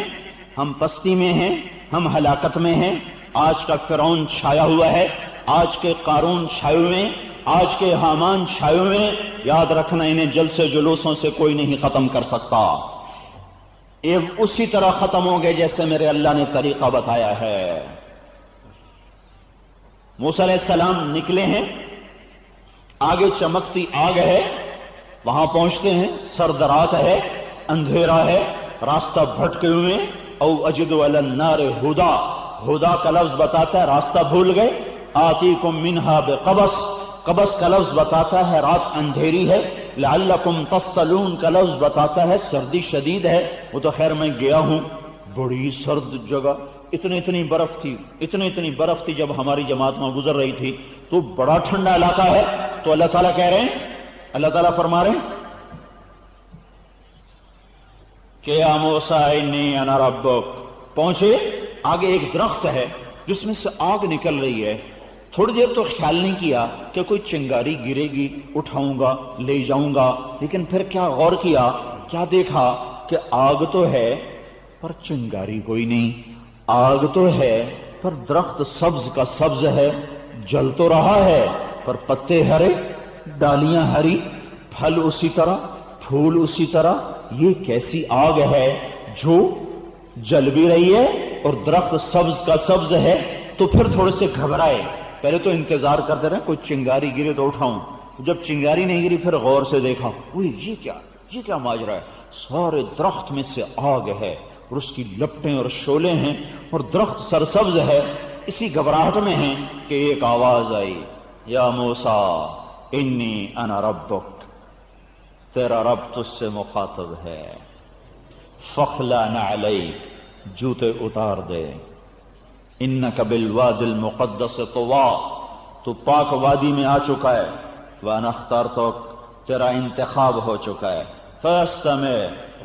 ہم پستی میں ہیں، ہم ہلاکت میں ہیں۔ آج کا فرعون چھایا ہوا ہے، آج کے قارون چھائے ہوئے ہیں، آج کے حامان چھائے ہوئے ہیں۔ یاد رکھنا انہیں جلسے جلوسوں سے کوئی نہیں ختم کر سکتا، یہ اسی طرح ختم ہوں گے جیسے میرے اللہ نے طریقہ بتایا ہے۔ موسیٰ علیہ السلام نکلے ہیں، آگے چمکتی آگ ہے، وہاں پہنچتے ہیں، سرد رات ہے، اندھیرا ہے، راستہ بھٹکے ہوئے، او اجد علی النار ہدا، ہدا کا لفظ بتاتا ہے راستہ بھول گئے، آتیکم منہا بقبس، قبس کا لفظ بتاتا ہے رات اندھیری ہے، لعلکم تصطلون کا لفظ بتاتا ہے سردی شدید ہے۔ وہ تو خیر میں گیا ہوں، بڑی سرد جگہ، اتنی برف تھی جب ہماری جماعت میں گزر رہی تھی، تو بڑا ٹھنڈا علاقہ ہے۔ تو اللہ تعالیٰ کہہ رہے ہیں، اللہ تعالیٰ فرما رہے ہیں کہ یا موسیٰ انی انا ربک، پہنچے، آگے ایک درخت ہے جس میں سے آگ نکل رہی ہے۔ تھوڑی دیر تو خیال نہیں کیا کہ کوئی چنگاری گرے گی، اٹھاؤں گا لے جاؤں گا، لیکن پھر کیا غور کیا، کیا دیکھا کہ آگ تو ہے پر چنگاری کوئی نہیں، آگ تو ہے پر درخت سبز کا سبز ہے، جل تو رہا ہے پر پتے ہرے، ڈالیاں ہری، پھل اسی طرح، پھول اسی طرح۔ یہ کیسی آگ ہے جو جل بھی رہی ہے اور درخت سبز کا سبز ہے؟ تو پھر تھوڑے سے گھبرائے، پہلے تو انتظار کرتے رہے کوئی چنگاری گرے تو اٹھاؤں، جب چنگاری نہیں گری پھر غور سے دیکھا، یہ کیا ماجرا ہے؟ سارے درخت میں سے آگ ہے اور اس کی لپٹیں اور شعلے ہیں اور درخت سرسبز ہے۔ اسی گھبراہٹ میں ہیں کہ ایک آواز آئی، یا موسیٰ انی انا ربک، تیرا رب تجھ سے مخاطب ہے، فخلع نعلیک، جوتے اتار دے، انک بالوادی المقدس طویٰ، تو پاک وادی میں آ چکا ہے، وانا اخترتک، تیرا انتخاب ہو چکا ہے، فاستمع،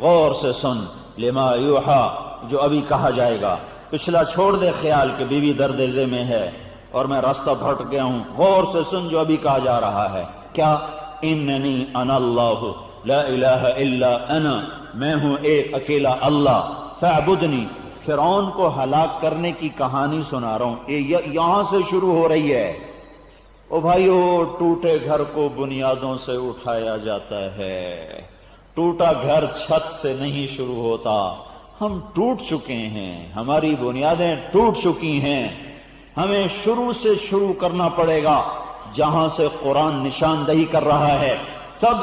غور سے سن، لما یوحیٰ، جو ابھی کہا جائے گا، پچھلا چھوڑ دے خیال کہ بیوی درد ذہ میں ہے اور میں راستہ بھٹک گیا ہوں، غور سے سن جو ابھی کہا جا رہا ہے، کیا؟ اننی انا اللہ لا الہ الا انا، میں ہوں ایک اکیلا اللہ، فاعبدنی، فرعون کو ہلاک کرنے کی کہانی سنا رہا ہوں، یہاں سے شروع ہو رہی ہے۔ او بھائیو، ٹوٹے گھر کو بنیادوں سے اٹھایا جاتا ہے، ٹوٹا گھر چھت سے نہیں شروع ہوتا، ہم ٹوٹ چکے ہیں، ہماری بنیادیں ٹوٹ چکی ہیں، ہمیں شروع سے شروع کرنا پڑے گا، جہاں سے قرآن نشاندہی کر رہا ہے، تب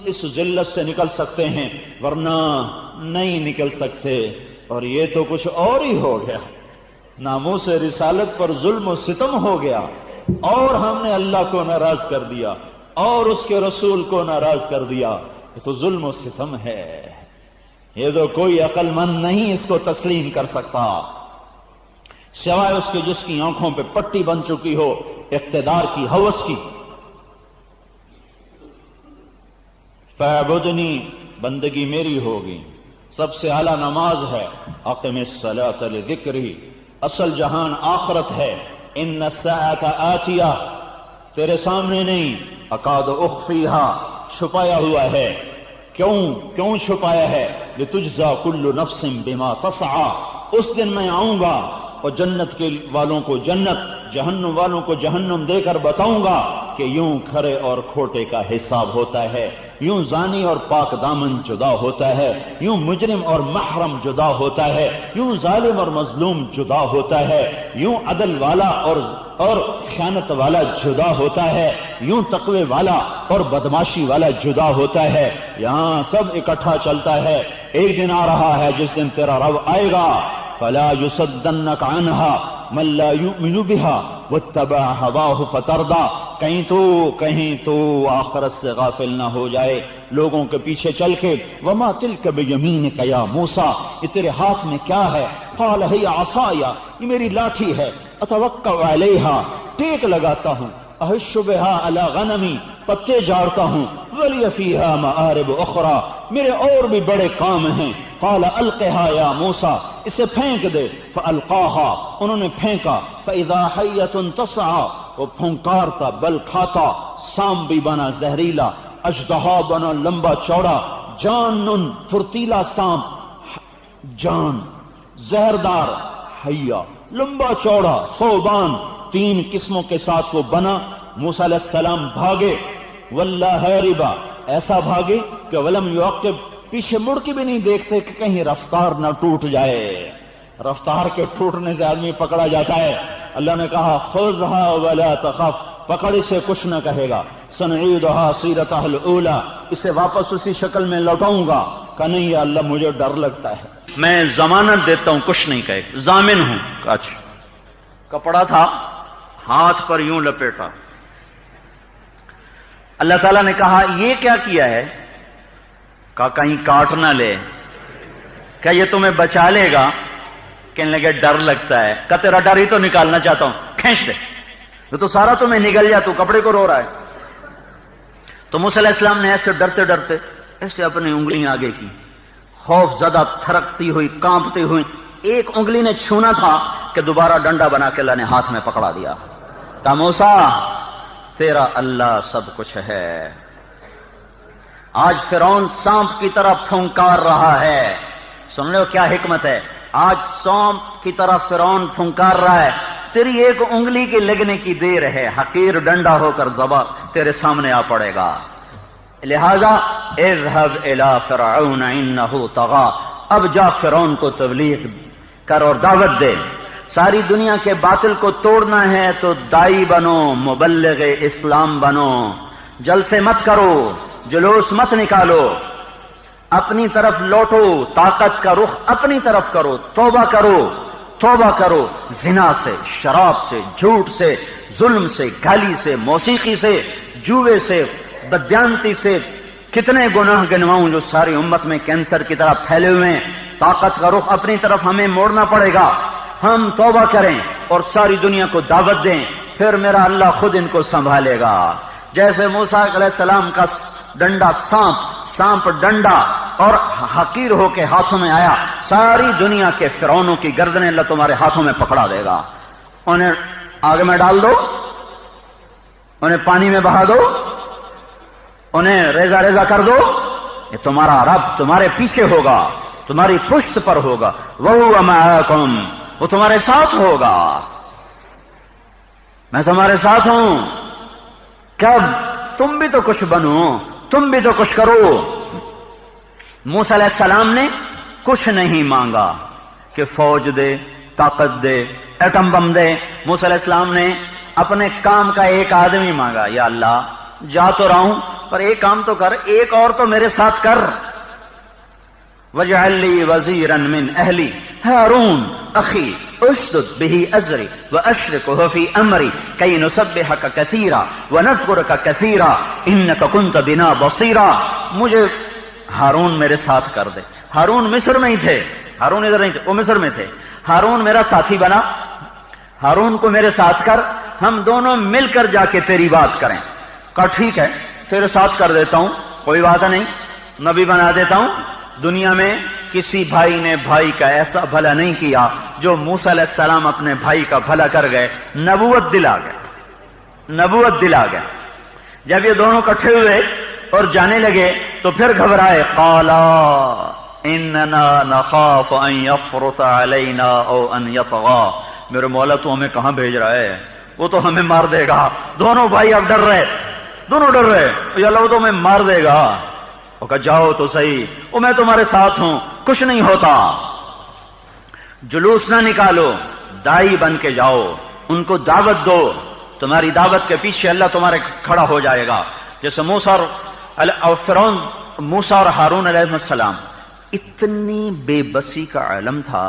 اس ذلت سے نکل سکتے ہیں، ورنہ نہیں نکل سکتے۔ اور یہ تو کچھ اور ہی ہو گیا، ناموس رسالت پر ظلم و ستم ہو گیا، اور ہم نے اللہ کو ناراض کر دیا اور اس کے رسول کو ناراض کر دیا، یہ تو ظلم و ستم ہے، یہ تو کوئی عقل مند نہیں اس کو تسلیم کر سکتا، سوائے اس کے جس کی آنکھوں پہ پٹی بن چکی ہو اقتدار کی، ہوس کی۔ فاعبدنی، بندگی میری ہوگی، سب سے اعلیٰ نماز ہے، اقم الصلاۃ لذکری، اصل جہان آخرت ہے، ان الساعۃ آتیہ، تیرے سامنے نہیں، اکاد اخفیہا، چھپایا ہوا ہے، کیوں چھپایا ہے؟ لتجزا کل نفس بما تسعی، اس دن میں آؤں گا اور جنت کے والوں کو جنت، جہنم والوں کو جہنم دے کر بتاؤں گا کہ یوں کھرے اور کھوٹے کا حساب ہوتا ہے، یوں زانی اور پاک دامن جدا ہوتا ہے، یوں مجرم اور محرم جدا ہوتا ہے، یوں ظالم اور مظلوم جدا ہوتا ہے، یوں عدل والا اور خیانت والا جدا ہوتا ہے، یوں تقوی والا اور بدماشی والا جدا ہوتا ہے، یہاں سب اکٹھا چلتا ہے۔ ایک دن آ رہا ہے جس دن تیرا رب آئے گا، فلا يصدنك عنها من لا يؤمن بها واتبع هواه فتردى، کہیں تو آخرت سے غافل نہ ہو جائے، لوگوں کے پیچھے چل کے، وما تلك بيمينك يا موسى، یہ تیرے ہاتھ میں کیا ہے؟ قال هي عصاي، یہ میری لاٹھی ہے، اتوکل علیها، ٹیک لگاتا ہوں، احش بها على غنمی، پتے جاڑتا ہوں، ولی فیہا مآرب اخرى، میرے اور بھی بڑے کام ہیں۔ قال القها یا موسیٰ، اسے پھینک دے، فالقاها، انہوں نے پھینکا، فاذا حیۃ تسعى، وہ پھنکارتا، بل کھاتا، سام بھی بنا زہریلا، اژدہا بنا لمبا چوڑا، جان پھرتیلا سام، جان زہردار، حیا لمبا چوڑا، ثوبان، تین قسموں کے ساتھ وہ بنا۔ موسیٰ علیہ السلام بھاگے، واللہ ہاربا، ایسا بھاگے کہ ولم یعقب، پیچھے مڑ کے بھی نہیں دیکھتے کہ کہیں رفتار نہ ٹوٹ جائے، رفتار کے ٹوٹنے سے آدمی پکڑا جاتا ہے۔ اللہ نے کہا خذھا ولا تخف، پکڑ اسے کچھ نہ کہے گا، سنعیدھا سیرتھا الاولی، اسے واپس اسی شکل میں لوٹاؤں گا۔ کہ نہیں یا اللہ مجھے ڈر لگتا ہے، میں ضمانت دیتا ہوں کچھ نہیں کہے، ضامن ہوں۔ اچھا، کپڑا تھا ہاتھ پر یوں لپیٹا، اللہ تعالیٰ نے کہا یہ کیا کیا ہے؟ کہا کہیں کاٹ نہ لے، کیا یہ تمہیں بچا لے گا؟ کہنے لگے ڈر لگتا ہے۔ کہا تیرا ڈر ہی تو نکالنا چاہتا ہوں، کھینچ دے، یہ تو سارا تمہیں نگل جا، تو کپڑے کو رو رہا ہے۔ تو موسیٰ علیہ السلام نے ایسے ڈرتے ڈرتے ایسے اپنی انگلیاں آگے کی، خوف زدہ تھرکتی ہوئی، کانپتی ہوئی، ایک انگلی نے چھونا تھا کہ دوبارہ ڈنڈا بنا کے اللہ نے ہاتھ میں پکڑا دیا۔ کہا موسیٰ تیرا اللہ سب کچھ ہے۔ آج فرعون سانپ کی طرح پھنکار رہا ہے، سن لو کیا حکمت ہے، آج سانپ کی طرح فرعون پھنکار رہا ہے، تیری ایک انگلی کے لگنے کی دیر ہے، حقیر ڈنڈا ہو کر ذبح تیرے سامنے آ پڑے گا۔ لہذا اذهب الى فرعون انه طغى، اب جا فرعون کو تبلیغ کر اور دعوت دے، ساری دنیا کے باطل کو توڑنا ہے تو دائی بنو، مبلغ اسلام بنو، جلسے مت کرو، جلوس مت نکالو، اپنی طرف لوٹو، طاقت کا رخ اپنی طرف کرو، توبہ کرو،
توبہ کرو زنا سے، شراب سے، جھوٹ سے، ظلم سے، گالی سے، موسیقی سے، جوے سے، بددیانتی سے، کتنے گناہ گنواؤں جو ساری امت میں کینسر کی طرح پھیلے ہوئے ہیں۔ طاقت کا رخ اپنی طرف ہمیں موڑنا پڑے گا، ہم توبہ کریں اور ساری دنیا کو دعوت دیں، پھر میرا اللہ خود ان کو سنبھالے گا۔ جیسے موسیٰ علیہ السلام کا ڈنڈا سانپ ڈنڈا اور حقیر ہو کے ہاتھوں میں آیا، ساری دنیا کے فرعونوں کی گردنیں اللہ تمہارے ہاتھوں میں پکڑا دے گا۔ انہیں آگ میں ڈال دو، انہیں پانی میں بہا دو، انہیں ریزہ ریزہ کر دو، یہ تمہارا رب تمہارے پیچھے ہوگا، تمہاری پشت پر ہوگا، وَهُوَ مَعَكُمْ، وہ تمہارے ساتھ ہوگا، میں تمہارے ساتھ ہوں۔ کب؟ تم بھی تو کچھ بنو، تم بھی تو کچھ کرو۔ موسیٰ علیہ السلام نے کچھ نہیں مانگا کہ فوج دے، طاقت دے، ایٹم بم دے۔ موسیٰ علیہ السلام نے اپنے کام کا ایک آدمی مانگا، یا اللہ جا تو رہا ہوں پر ایک کام تو کر، ایک اور تو میرے ساتھ کر۔ وَاجْعَل لِّي وَزِيرًا مِّنْ أَهْلِي هَارُونَ أَخِي اشدد به أزري وأشركه في أمري كي نسبحك كثيرا ونذكرك كثيرا إنك كنت بنا بصيرا۔ مجھے ہارون میرے ساتھ کر دے۔ ہارون مصر میں ہی تھے، ہارون ادھر نہیں تھے، وہ مصر میں تھے۔ ہارون میرا ساتھی بنا، ہارون کو میرے ساتھ کر، ہم دونوں مل کر جا کے تیری بات کریں۔ کہا ٹھیک ہے تیرے ساتھ کر دیتا ہوں، کوئی بات نہیں، نبی بنا دیتا ہوں۔ دنیا میں کسی بھائی نے بھائی کا ایسا بھلا نہیں کیا جو موسیٰ علیہ السلام اپنے بھائی کا بھلا کر گئے، نبوت دلا گئے، نبوت دلا گئے۔ جب یہ دونوں کٹھے ہوئے اور جانے لگے تو پھر گھبرائے، قالا اننا نخاف ان یفرط علینا او ان یطغى، میرے مولا تو ہمیں کہاں بھیج رہا ہے، وہ تو ہمیں مار دے گا۔ دونوں بھائی اب ڈر رہے، دونوں ڈر رہے، یا اللہ وہ تو ہمیں مار دے گا۔ وہ کہا جاؤ تو صحیح، وہ میں تمہارے ساتھ ہوں، کچھ نہیں ہوتا۔ جلوس نہ نکالو، دائی بن کے جاؤ، ان کو دعوت دو، تمہاری دعوت کے پیچھے اللہ تمہارے کھڑا ہو جائے گا۔ جیسے موسیٰ اور ہارون علیہ السلام، اتنی بے بسی کا علم تھا،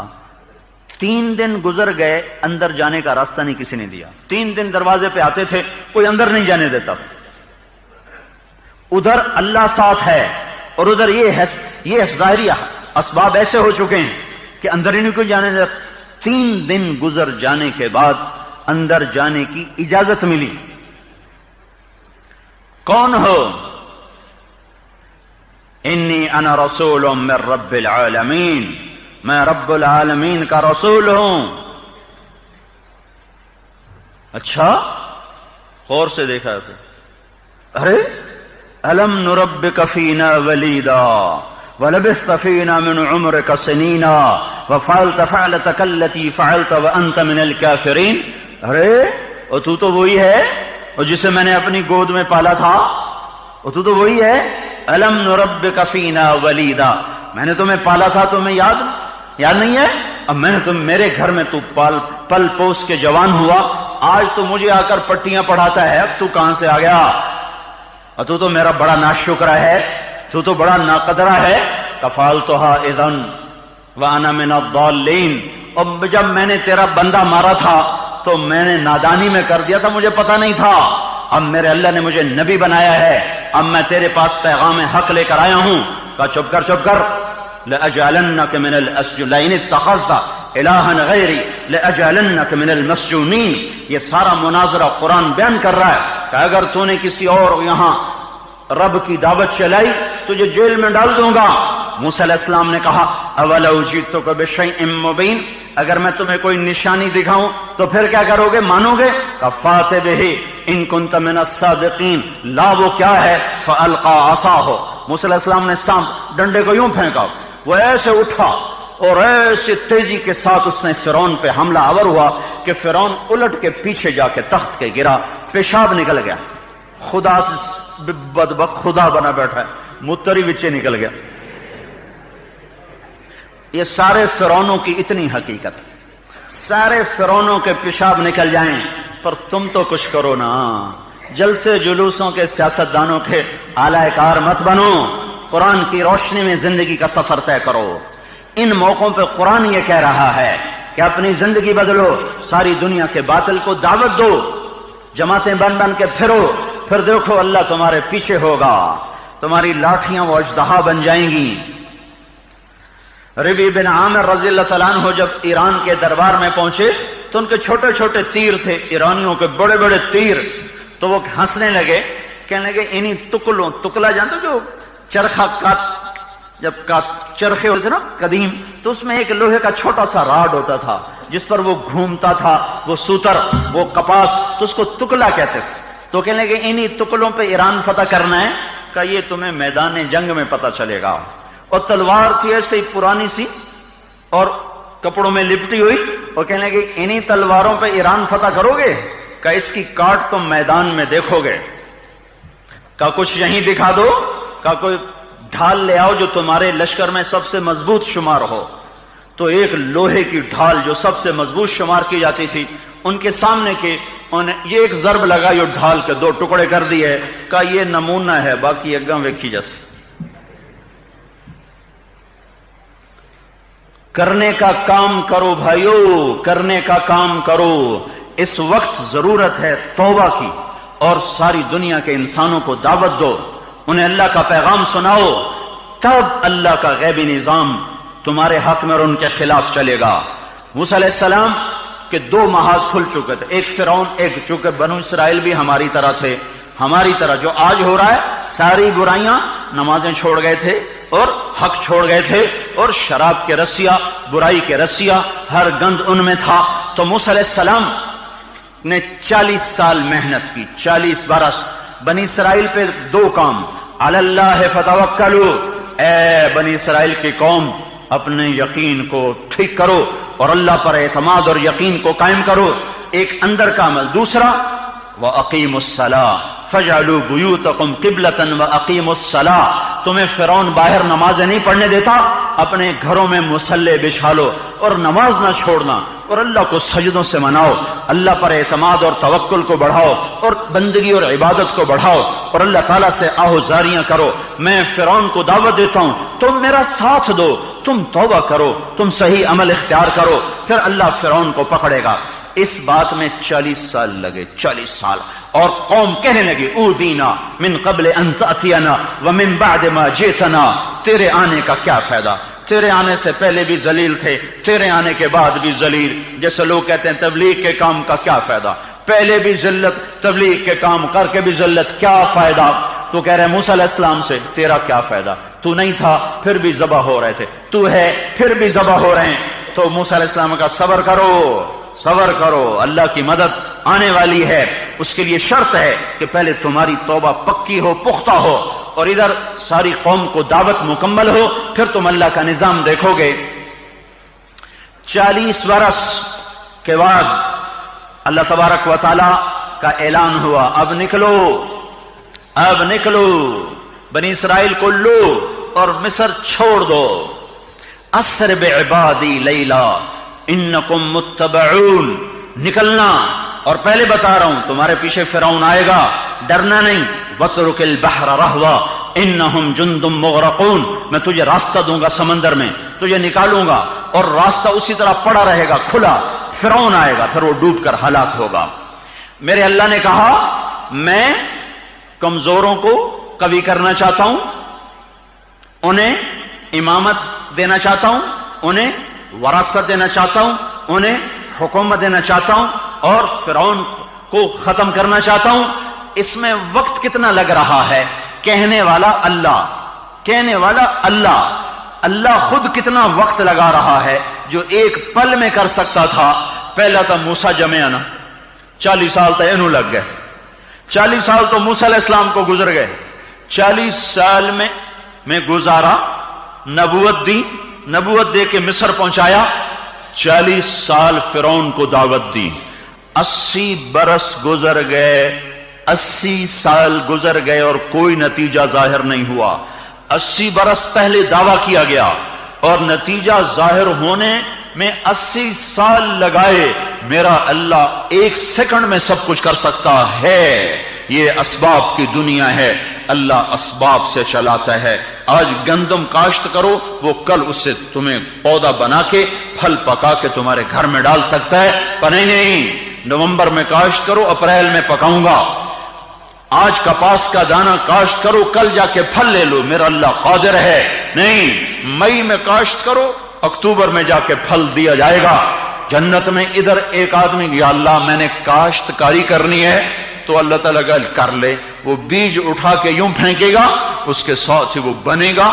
3 دن گزر گئے اندر جانے کا راستہ نہیں کسی نے دیا۔ 3 دن دروازے پہ آتے تھے، کوئی اندر نہیں جانے دیتا۔ ادھر اللہ ساتھ ہے اور ادھر یہ ظاہری اسباب ایسے ہو چکے ہیں کہ اندر ہی نہیں کوئی جانے دیتا۔ 3 دن گزر جانے کے بعد اندر جانے کی اجازت ملی۔ کون ہو؟ انی انا رسول من رب العالمین، میں رب العالمین کا رسول ہوں۔ اچھا، غور سے دیکھا تھا، ارے الم نربک فینا ولیدا ولبثت فینا من عمرک سنینا وفعلت فعلتک التی فعلت وانت من الکافرین۔ ارے اور تو وہی ہے اور جسے میں نے اپنی گود میں پالا تھا، اور تو وہی ہے۔ الم نربک فینا ولیدا، میں نے تمہیں پالا تھا، تمہیں یاد نہیں ہے؟ اب میں نے میرے گھر میں تو پل پوس کے جوان ہوا، آج تو مجھے آ کر پٹیاں پڑھاتا ہے، اب تو کہاں سے آ گیا؟ اور تو میرا بڑا ناشکرا ہے، تو بڑا ناقدرہ ہے۔ کفالتھا اذن وانا من الضالین، اور جب میں نے تیرا بندہ مارا تھا تو میں نے نادانی میں کر دیا تھا، مجھے پتہ نہیں تھا۔ اب میرے اللہ نے مجھے نبی بنایا ہے، اب میں تیرے پاس پیغام حق لے کر آیا ہوں۔ کہا چپ کر، لأجعلنك من لئن اتخذت الہا غیری لأجعلنك من المسجونین۔ یہ سارا مناظرہ قرآن بیان کر رہا ہے کہ اگر تو نے کسی اور یہاں رب کی دعوت چلائی تجھے جیل میں ڈال دوں گا۔ موسیٰ علیہ السلام نے کہا اولو جئتک بشیء مبین، اگر میں تمہیں کوئی نشانی دکھاؤں تو پھر کیا کرو گے، مانو گے؟ فات بہ ان کنت من الصادقین، لا وہ کیا ہے؟ فالقى عصاہ، موسیٰ علیہ السلام نے سانپ ڈنڈے کو یوں پھینکا، وہ ایسے اٹھا اور ایسے تیزی کے ساتھ اس نے فرعون پہ حملہ آور ہوا کہ فرعون الٹ کے پیچھے جا کے تخت کے گرا، پیشاب نکل گیا۔ خدا سے بدبخت خدا بنا بیٹھا ہے، متری بچے نکل گیا۔ یہ سارے فرعونوں کی اتنی حقیقت، سارے فرعونوں کے پیشاب نکل جائیں پر تم تو کچھ کرو نا۔ جلسے جلوسوں کے سیاستدانوں کے اعلی کار مت بنو، قرآن کی روشنی میں زندگی کا سفر طے کرو۔ ان موقعوں پہ قرآن یہ کہہ رہا ہے کہ اپنی زندگی بدلو، ساری دنیا کے باطل کو دعوت دو، جماعتیں بن بن کے پھرو، پھر دیکھو اللہ تمہارے پیچھے ہوگا، تمہاری لاٹھیاں وہ اژدہا بن جائیں گی۔ ربی بن عامر رضی اللہ تعالیٰ عنہ جب ایران کے دربار میں پہنچے تو ان کے چھوٹے چھوٹے تیر تھے، ایرانیوں کے بڑے بڑے تیر، تو وہ ہنسنے لگے، کہنے لگے انہی تکلوں، تکلا جانتے ہو جو چرخہ کات، جب چرخے ہوتے تھے نا قدیم، تو اس میں ایک لوہے کا چھوٹا سا راڈ ہوتا تھا جس پر وہ گھومتا تھا، وہ سوتر، وہ کپاس، تو اس کو تکلا کہتے تھے۔ تو کہنے لگے انہی تکلوں پہ ایران فتح کرنا ہے، کہ یہ تمہیں میدان جنگ میں پتہ چلے گا۔ اور تلوار تھی ایسے ہی پرانی سی اور کپڑوں میں لپٹی ہوئی، اور کہنے لگے انہی تلواروں پہ ایران فتح کرو گے، کہ اس کی کاٹ تم میدان میں دیکھو گے، کہ کچھ یہیں دکھا دو، کہ کوئی ڈھال لے آؤ جو تمہارے لشکر میں سب سے مضبوط شمار ہو۔ تو ایک لوہے کی ڈھال جو سب سے مضبوط شمار کی جاتی تھی ان کے سامنے کے، انہیں یہ ایک ضرب لگا، یہ ڈھال کے دو ٹکڑے کر دیے، کہ یہ نمونہ ہے، باقی اگم ویکھی جس۔ کرنے کا کام کرو بھائیو، کرنے کا کام کرو۔ اس وقت ضرورت ہے توبہ کی، اور ساری دنیا کے انسانوں کو دعوت دو، انہیں اللہ کا پیغام سناؤ، تب اللہ کا غیبی نظام تمہارے حق میں اور ان کے خلاف چلے گا۔ موسیٰ علیہ السلام کے دو محاذ کھل چکے تھے، ایک فرعون، ایک چونکہ بنو اسرائیل بھی ہماری طرح تھے، ہماری طرح جو آج ہو رہا ہے، ساری برائیاں، نمازیں چھوڑ گئے تھے اور حق چھوڑ گئے تھے، اور شراب کے رسیا، برائی کے رسیا، ہر گند ان میں تھا۔ تو موسیٰ علیہ السلام نے 40 سال محنت کی، 40 برس بنی اسرائیل پہ دو کام، علی اللہ فتوکلوا، اے بنی اسرائیل کی قوم اپنے یقین کو ٹھیک کرو اور اللہ پر اعتماد اور یقین کو قائم کرو، ایک اندر کا عمل۔ دوسرا وَأَقِيمُوا الصَّلَاةَ فَاجْعَلُوا بُيُوتَكُمْ قِبْلَةً وَأَقِيمُوا الصَّلَاةَ، تمہیں فرعون باہر نمازیں نہیں پڑھنے دیتا، اپنے گھروں میں مصلی بچھا لو اور نماز نہ چھوڑنا، اور اللہ کو سجدوں سے مناؤ، اللہ پر اعتماد اور توکل کو بڑھاؤ، اور بندگی اور عبادت کو بڑھاؤ، اور اللہ تعالیٰ سے آہوزاریاں کرو۔ میں فرعون کو دعوت دیتا ہوں، تم میرا ساتھ دو، تم توبہ کرو، تم صحیح عمل اختیار کرو، پھر اللہ فرعون کو پکڑے گا۔ اس بات میں 40 سال لگے، 40 سال، اور قوم کہنے لگی اوذینا من قبل ان تأتینا ومن بعد ما جئتنا، تیرے آنے کا کیا فائدہ، تیرے آنے سے پہلے بھی ذلیل تھے، تیرے آنے کے بعد بھی ذلیل۔ جیسے لوگ کہتے ہیں تبلیغ کے کام کا کیا فائدہ، پہلے بھی ذلت، تبلیغ کے کام کر کے بھی ذلت، کیا فائدہ؟ تو کہہ رہے موسیٰ علیہ السلام سے تیرا کیا فائدہ، تو نہیں تھا پھر بھی ذبح ہو رہے تھے، تو ہے پھر بھی ذبح ہو رہے ہیں۔ تو موسیٰ علیہ السلام کا صبر کرو، صبر کرو، اللہ کی مدد آنے والی ہے، اس کے لیے شرط ہے کہ پہلے تمہاری توبہ پکی ہو، پختہ ہو، اور ادھر ساری قوم کو دعوت مکمل ہو، پھر تم اللہ کا نظام دیکھو گے۔ 40 برس کے بعد اللہ تبارک و تعالی کا اعلان ہوا، اب نکلو، اب نکلو، بنی اسرائیل کو لو اور مصر چھوڑ دو۔ اسر بعبادی لیلا انکم متبعون، نکلنا، اور پہلے بتا رہا ہوں تمہارے پیچھے فرعون آئے گا، ڈرنا نہیں۔ وَاتْرُكِ الْبَحْرَ رَهْوًا إِنَّهُمْ جُنْدٌ مُغْرَقُونَ، میں تجھے راستہ دوں گا سمندر میں، تجھے نکالوں گا، اور راستہ اسی طرح پڑا رہے گا کھلا، فرعون آئے گا، پھر وہ ڈوب کر ہلاک ہوگا۔ میرے اللہ نے کہا میں کمزوروں کو قوی کرنا چاہتا ہوں، انہیں امامت دینا چاہتا ہوں، انہیں وراثت دینا چاہتا ہوں، انہیں حکومت دینا چاہتا ہوں، اور فرعون کو ختم کرنا چاہتا ہوں۔ اس میں وقت کتنا لگ رہا ہے، کہنے والا اللہ، کہنے والا اللہ، اللہ خود کتنا وقت لگا رہا ہے، جو ایک پل میں کر سکتا تھا۔ پہلا تھا موسیٰ جمع آنا، 40 سال تو انہوں لگ گئے، 40 سال تو موسیٰ علیہ السلام کو گزر گئے، 40 سال میں گزارا، نبوت دی، نبوت دے کے مصر پہنچایا، 40 سال فرعون کو دعوت دی، 80 برس گزر گئے، 80 سال گزر گئے اور کوئی نتیجہ ظاہر نہیں ہوا۔ 80 برس پہلے دعویٰ کیا گیا اور نتیجہ ظاہر ہونے میں 80 سال لگائے۔ میرا اللہ 1 سیکنڈ میں سب کچھ کر سکتا ہے، یہ اسباب کی دنیا ہے، اللہ اسباب سے چلاتا ہے. آج گندم کاشت کرو، وہ کل اس سے تمہیں پودا بنا کے پھل پکا کے تمہارے گھر میں ڈال سکتا ہے. پر نہیں، نومبر میں کاشت کرو، اپریل میں پکاؤں گا. آج کپاس کا دانہ کاشت کرو، کل جا کے پھل لے لو، میرا اللہ قادر ہے. نہیں، مئی میں کاشت کرو، اکتوبر میں جا کے پھل دیا جائے گا. جنت میں ادھر ایک آدمی، یا اللہ میں نے کاشتکاری کرنی ہے، تو اللہ تعالیٰ کر لے. وہ بیج اٹھا کے یوں پھینکے گا، اس کے ساتھ ہی وہ بنے گا،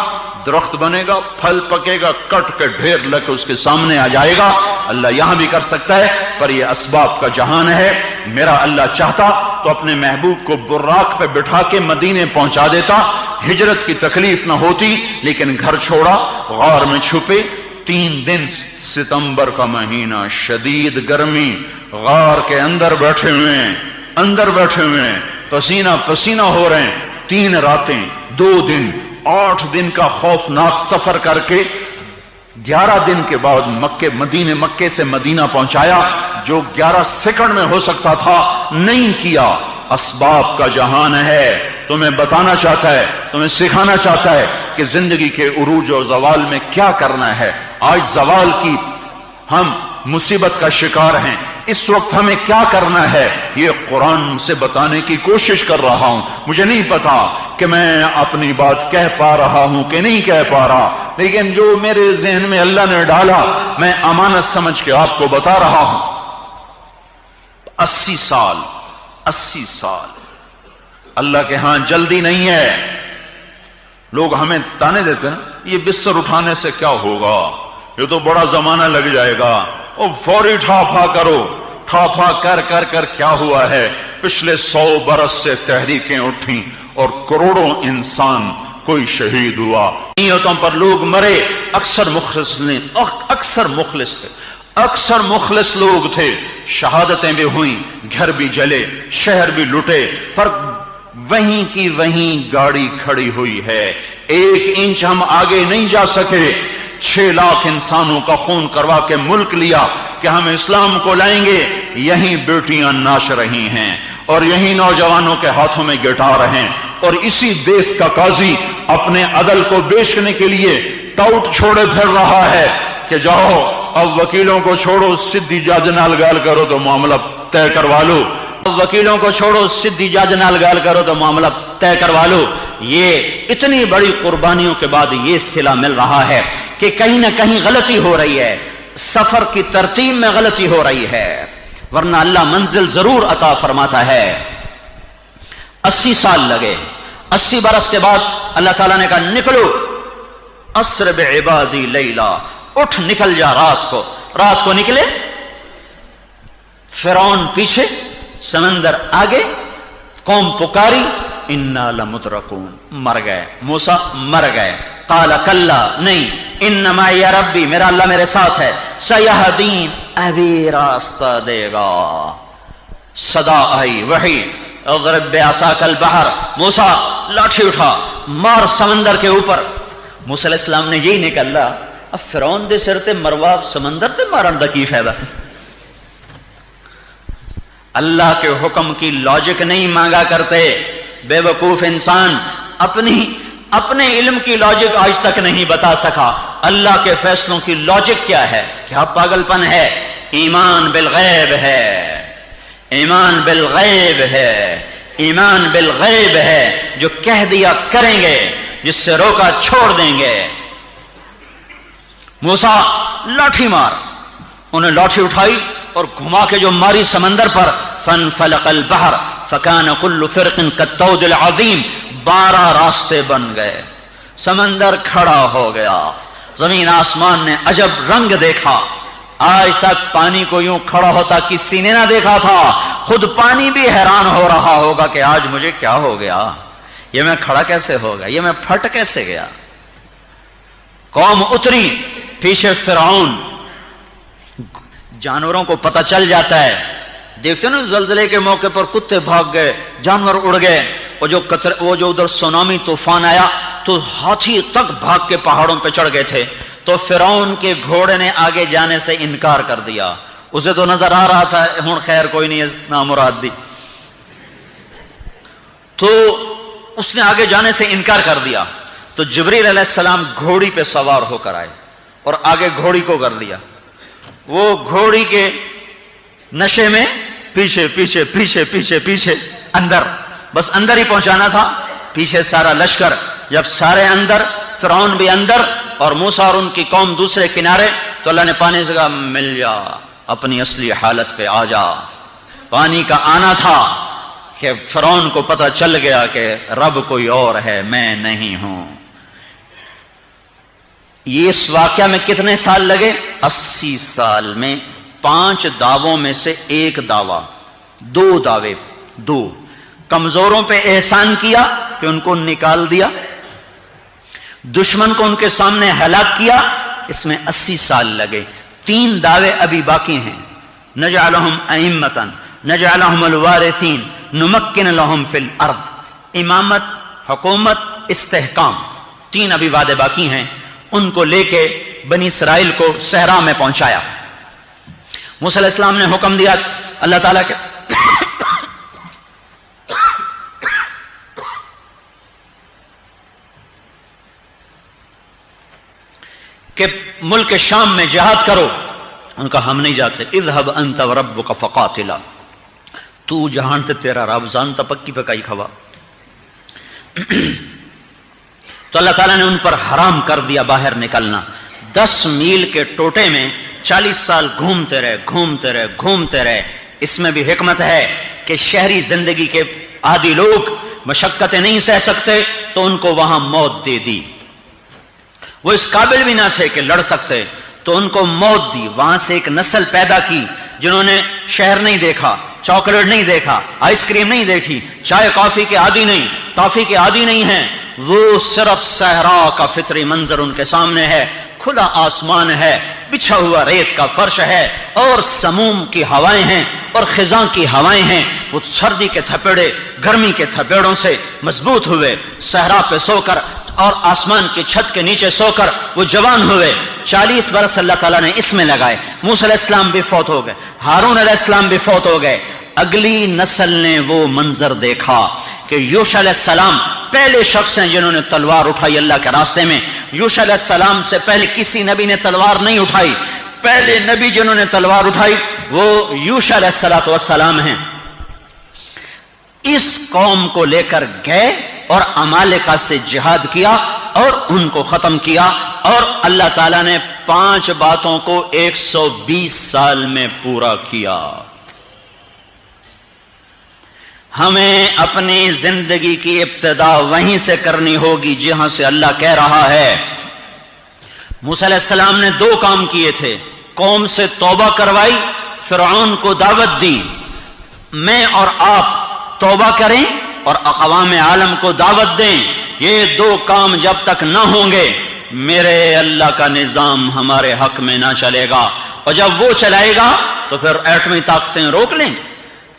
درخت بنے گا، پھل پکے گا، کٹ کے ڈھیر لگ کے اس کے سامنے آ جائے گا. اللہ یہاں بھی کر سکتا ہے، پر یہ اسباب کا جہان ہے. میرا اللہ چاہتا تو اپنے محبوب کو براق پہ بٹھا کے مدینے پہنچا دیتا، ہجرت کی تکلیف نہ ہوتی. لیکن گھر چھوڑا، غار میں چھپے. 3 دن ستمبر کا مہینہ، شدید گرمی، غار کے اندر بیٹھے ہوئے ہیں، پسینہ پسینہ ہو رہے ہیں. 3 راتیں 2 دن 8 دن کا خوفناک سفر کر کے 11 دن کے بعد مکے سے مدینہ پہنچایا. جو 11 سیکنڈ میں ہو سکتا تھا نہیں کیا. اسباب کا جہان ہے. تمہیں بتانا چاہتا ہے، تمہیں سکھانا چاہتا ہے کہ زندگی کے عروج اور زوال میں کیا کرنا ہے. آج زوال کی ہم مصیبت کا شکار ہیں. اس وقت ہمیں کیا کرنا ہے، یہ قرآن سے بتانے کی کوشش کر رہا ہوں. مجھے نہیں پتا کہ میں اپنی بات کہہ پا رہا ہوں کہ نہیں کہہ پا رہا، لیکن جو میرے ذہن میں اللہ نے ڈالا میں امانت سمجھ کے آپ کو بتا رہا ہوں. 80 سال اللہ کے ہاں جلدی نہیں ہے. لوگ ہمیں تانے دیتے ہیں، یہ بستر اٹھانے سے کیا ہوگا، یہ تو بڑا زمانہ لگ جائے گا. اور فوری ٹھاپا کرو. ٹھاپا کر کیا ہوا ہے؟ پچھلے 100 برس سے تحریکیں اٹھیں اور کروڑوں انسان کوئی شہید ہوا. نیتوں پر لوگ مرے. اکثر مخلص لوگ تھے. شہادتیں بھی ہوئیں، گھر بھی جلے، شہر بھی لٹے، پر وہیں کی وہیں گاڑی کھڑی ہوئی ہے. 1 انچ ہم آگے نہیں جا سکے. 6 لاکھ انسانوں کا خون کروا کے ملک لیا کہ ہم اسلام کو لائیں گے. یہیں بیٹیاں ناچ رہی ہیں اور یہیں نوجوانوں کے ہاتھوں میں گٹار ہیں. اور اسی دیس کا قاضی اپنے عدل کو بیچنے کے لیے ٹاؤٹ چھوڑے پھر رہا ہے کہ جاؤ اب وکیلوں کو چھوڑو، سدھی جج نال گال کرو تو معاملہ طے کروا لو. وکیلوں کو چھوڑو، سدھی جج نال گال کرو تو معاملہ طے کروا لو. یہ اتنی بڑی قربانیوں کے بعد یہ صلہ مل رہا ہے کہ کہیں نہ کہیں غلطی ہو رہی ہے، سفر کی ترتیب میں غلطی ہو رہی ہے، ورنہ اللہ منزل ضرور عطا فرماتا ہے. 80 سال لگے. 80 برس کے بعد اللہ تعالیٰ نے کہا نکلو، اسر بعبادی لیلا، اٹھ نکل جا رات کو نکلے. فرعون پیچھے، سمندر آگے، قوم پکاری، انا لمدرکون، مر گئے. موسیٰ مر گئے. قال کلا، نہیں، ان معی ربی، میرا اللہ میرے ساتھ ہے، سیہدین، ابھی راستہ دے گا. صدا آئی، وحی، اضرب بعصاک البحر، موسیٰ لاٹھی اٹھا، مار سمندر کے اوپر. موسیٰ علیہ السلام نے یہی نہیں کہا اللہ اب فرعون دے سر تے مروا سمندر تے مارن دا کی فائدہ. اللہ کے حکم کی لاجک نہیں مانگا کرتے. بے وقوف انسان اپنے علم کی لاجک آج تک نہیں بتا سکا. اللہ کے فیصلوں کی لاجک کیا ہے؟ کیا پاگل پن ہے؟ ایمان بالغیب ہے، ایمان بالغیب ہے، ایمان بالغیب ہے. جو کہہ دیا کریں گے، جس سے روکا چھوڑ دیں گے. موسیٰ لاٹھی مار، انہیں لاٹھی اٹھائی اور گھما کے جو ماری سمندر پر، فانفلق البحر فکان کل فرق کالطود العظیم، 12 راستے بن گئے. سمندر کھڑا ہو گیا. زمین آسمان نے عجب رنگ دیکھا. آج تک پانی کو یوں کھڑا ہوتا کسی نے نہ دیکھا تھا. خود پانی بھی حیران ہو رہا ہوگا کہ آج مجھے کیا ہو گیا، یہ میں کھڑا کیسے ہو گیا، یہ میں پھٹ کیسے گیا. قوم اتری، پیچھے فرعون. جانوروں کو پتہ چل جاتا ہے، دیکھتے نا زلزلے کے موقع پر کتے بھاگ گئے، جانور اڑ گئے. وہ جو ادھر سونامی طوفان آیا تو ہاتھی تک بھاگ کے پہاڑوں پہ چڑھ گئے تھے. تو فرعون کے گھوڑے نے آگے جانے سے انکار کر دیا. اسے تو نظر آ رہا تھا ہوں خیر کوئی نہیں نامراد دی. تو اس نے آگے جانے سے انکار کر دیا، تو جبریل علیہ السلام گھوڑی پہ سوار ہو کر آئے اور آگے گھوڑی کو کر دیا، وہ گھوڑی کے نشے میں پیچھے پیچھے پیچھے پیچھے پیچھے اندر، بس اندر ہی پہنچانا تھا، پیچھے سارا لشکر، جب سارے اندر، فرعون بھی اندر اور موسیٰ اور ان کی قوم دوسرے کنارے، تو اللہ نے پانی سے کہا مل جا، اپنی اصلی حالت پہ آ جا۔ پانی کا آنا تھا کہ فرعون کو پتہ چل گیا کہ رب کوئی اور ہے، میں نہیں ہوں۔ یہ اس واقعہ میں کتنے سال لگے؟ 80 سال میں 5 دعووں میں سے ایک دعویٰ، 2 دعوے، 2 کمزوروں پہ احسان کیا کہ ان کو نکال دیا، دشمن کو ان کے سامنے ہلاک کیا، اس میں 80 سال لگے۔ 3 دعوے ابھی باقی ہیں، نجعلہم ائمۃ، نجعلہم الوارثین، نمکن لہم فی الارض، امامت، حکومت، استحکام، 3 ابھی وعدے باقی ہیں، ان کو لے کے بنی اسرائیل کو صحرا میں پہنچایا۔ موسیٰ علیہ السلام نے حکم دیا اللہ تعالیٰ کے کہ ملک شام میں جہاد کرو، ان کا ہم نہیں جاتے، اذهب انت وربک فقاتلا، تو جہان تے تیرا رب جانتا پکی پکائی کھوا۔ تو اللہ تعالیٰ نے ان پر حرام کر دیا باہر نکلنا۔ 10 میل کے ٹوٹے میں 40 سال گھومتے رہے گھومتے رہے گھومتے رہے۔ اس میں بھی حکمت ہے کہ شہری زندگی کے عادی لوگ مشقتیں نہیں سہ سکتے تو ان کو وہاں موت دے دی، وہ اس قابل بھی نہ تھے کہ لڑ سکتے تو ان کو موت دی۔ وہاں سے ایک نسل پیدا کی جنہوں نے شہر نہیں دیکھا، چاکلیٹ نہیں دیکھا، آئس کریم نہیں دیکھی، چائے کافی کے عادی نہیں، ٹافی کے عادی نہیں ہیں، وہ صرف صحرا کا فطری منظر ان کے سامنے ہے، کھلا آسمان ہے، بچھا ہوا ریت کا فرش ہے اور سموم کی ہوائیں ہیں اور خزاں کی ہوائیں ہیں۔ وہ سردی کے تھپیڑے گرمی کے تھپیڑوں سے مضبوط ہوئے، صحرا پہ سو کر اور آسمان کی چھت کے نیچے سو کر وہ جوان ہوئے۔ 40 برس اللہ تعالیٰ نے اس میں لگائے۔ موسیٰ علیہ السلام بھی فوت ہو گئے، ہارون علیہ السلام بھی فوت ہو گئے۔ اگلی نسل نے وہ منظر دیکھا کہ یوشع علیہ السلام پہلے شخص ہیں جنہوں نے تلوار اٹھائی اللہ کے راستے میں۔ یوشع علیہ السلام سے پہلے کسی نبی نے تلوار نہیں اٹھائی، پہلے نبی جنہوں نے تلوار اٹھائی وہ یوشع علیہ السلام ہیں۔ اس قوم کو لے کر گئے اور عمالقہ سے جہاد کیا اور ان کو ختم کیا، اور اللہ تعالیٰ نے 5 باتوں کو 120 سال میں پورا کیا۔ ہمیں اپنی زندگی کی ابتدا وہیں سے کرنی ہوگی جہاں سے اللہ کہہ رہا ہے۔ موسیٰ علیہ السلام نے 2 کام کیے تھے، قوم سے توبہ کروائی، فرعون کو دعوت دی۔ میں اور آپ توبہ کریں اور اقوام عالم کو دعوت دیں، یہ 2 کام جب تک نہ ہوں گے میرے اللہ کا نظام ہمارے حق میں نہ چلے گا، اور جب وہ چلائے گا تو پھر ایٹمی طاقتیں روک لیں گے۔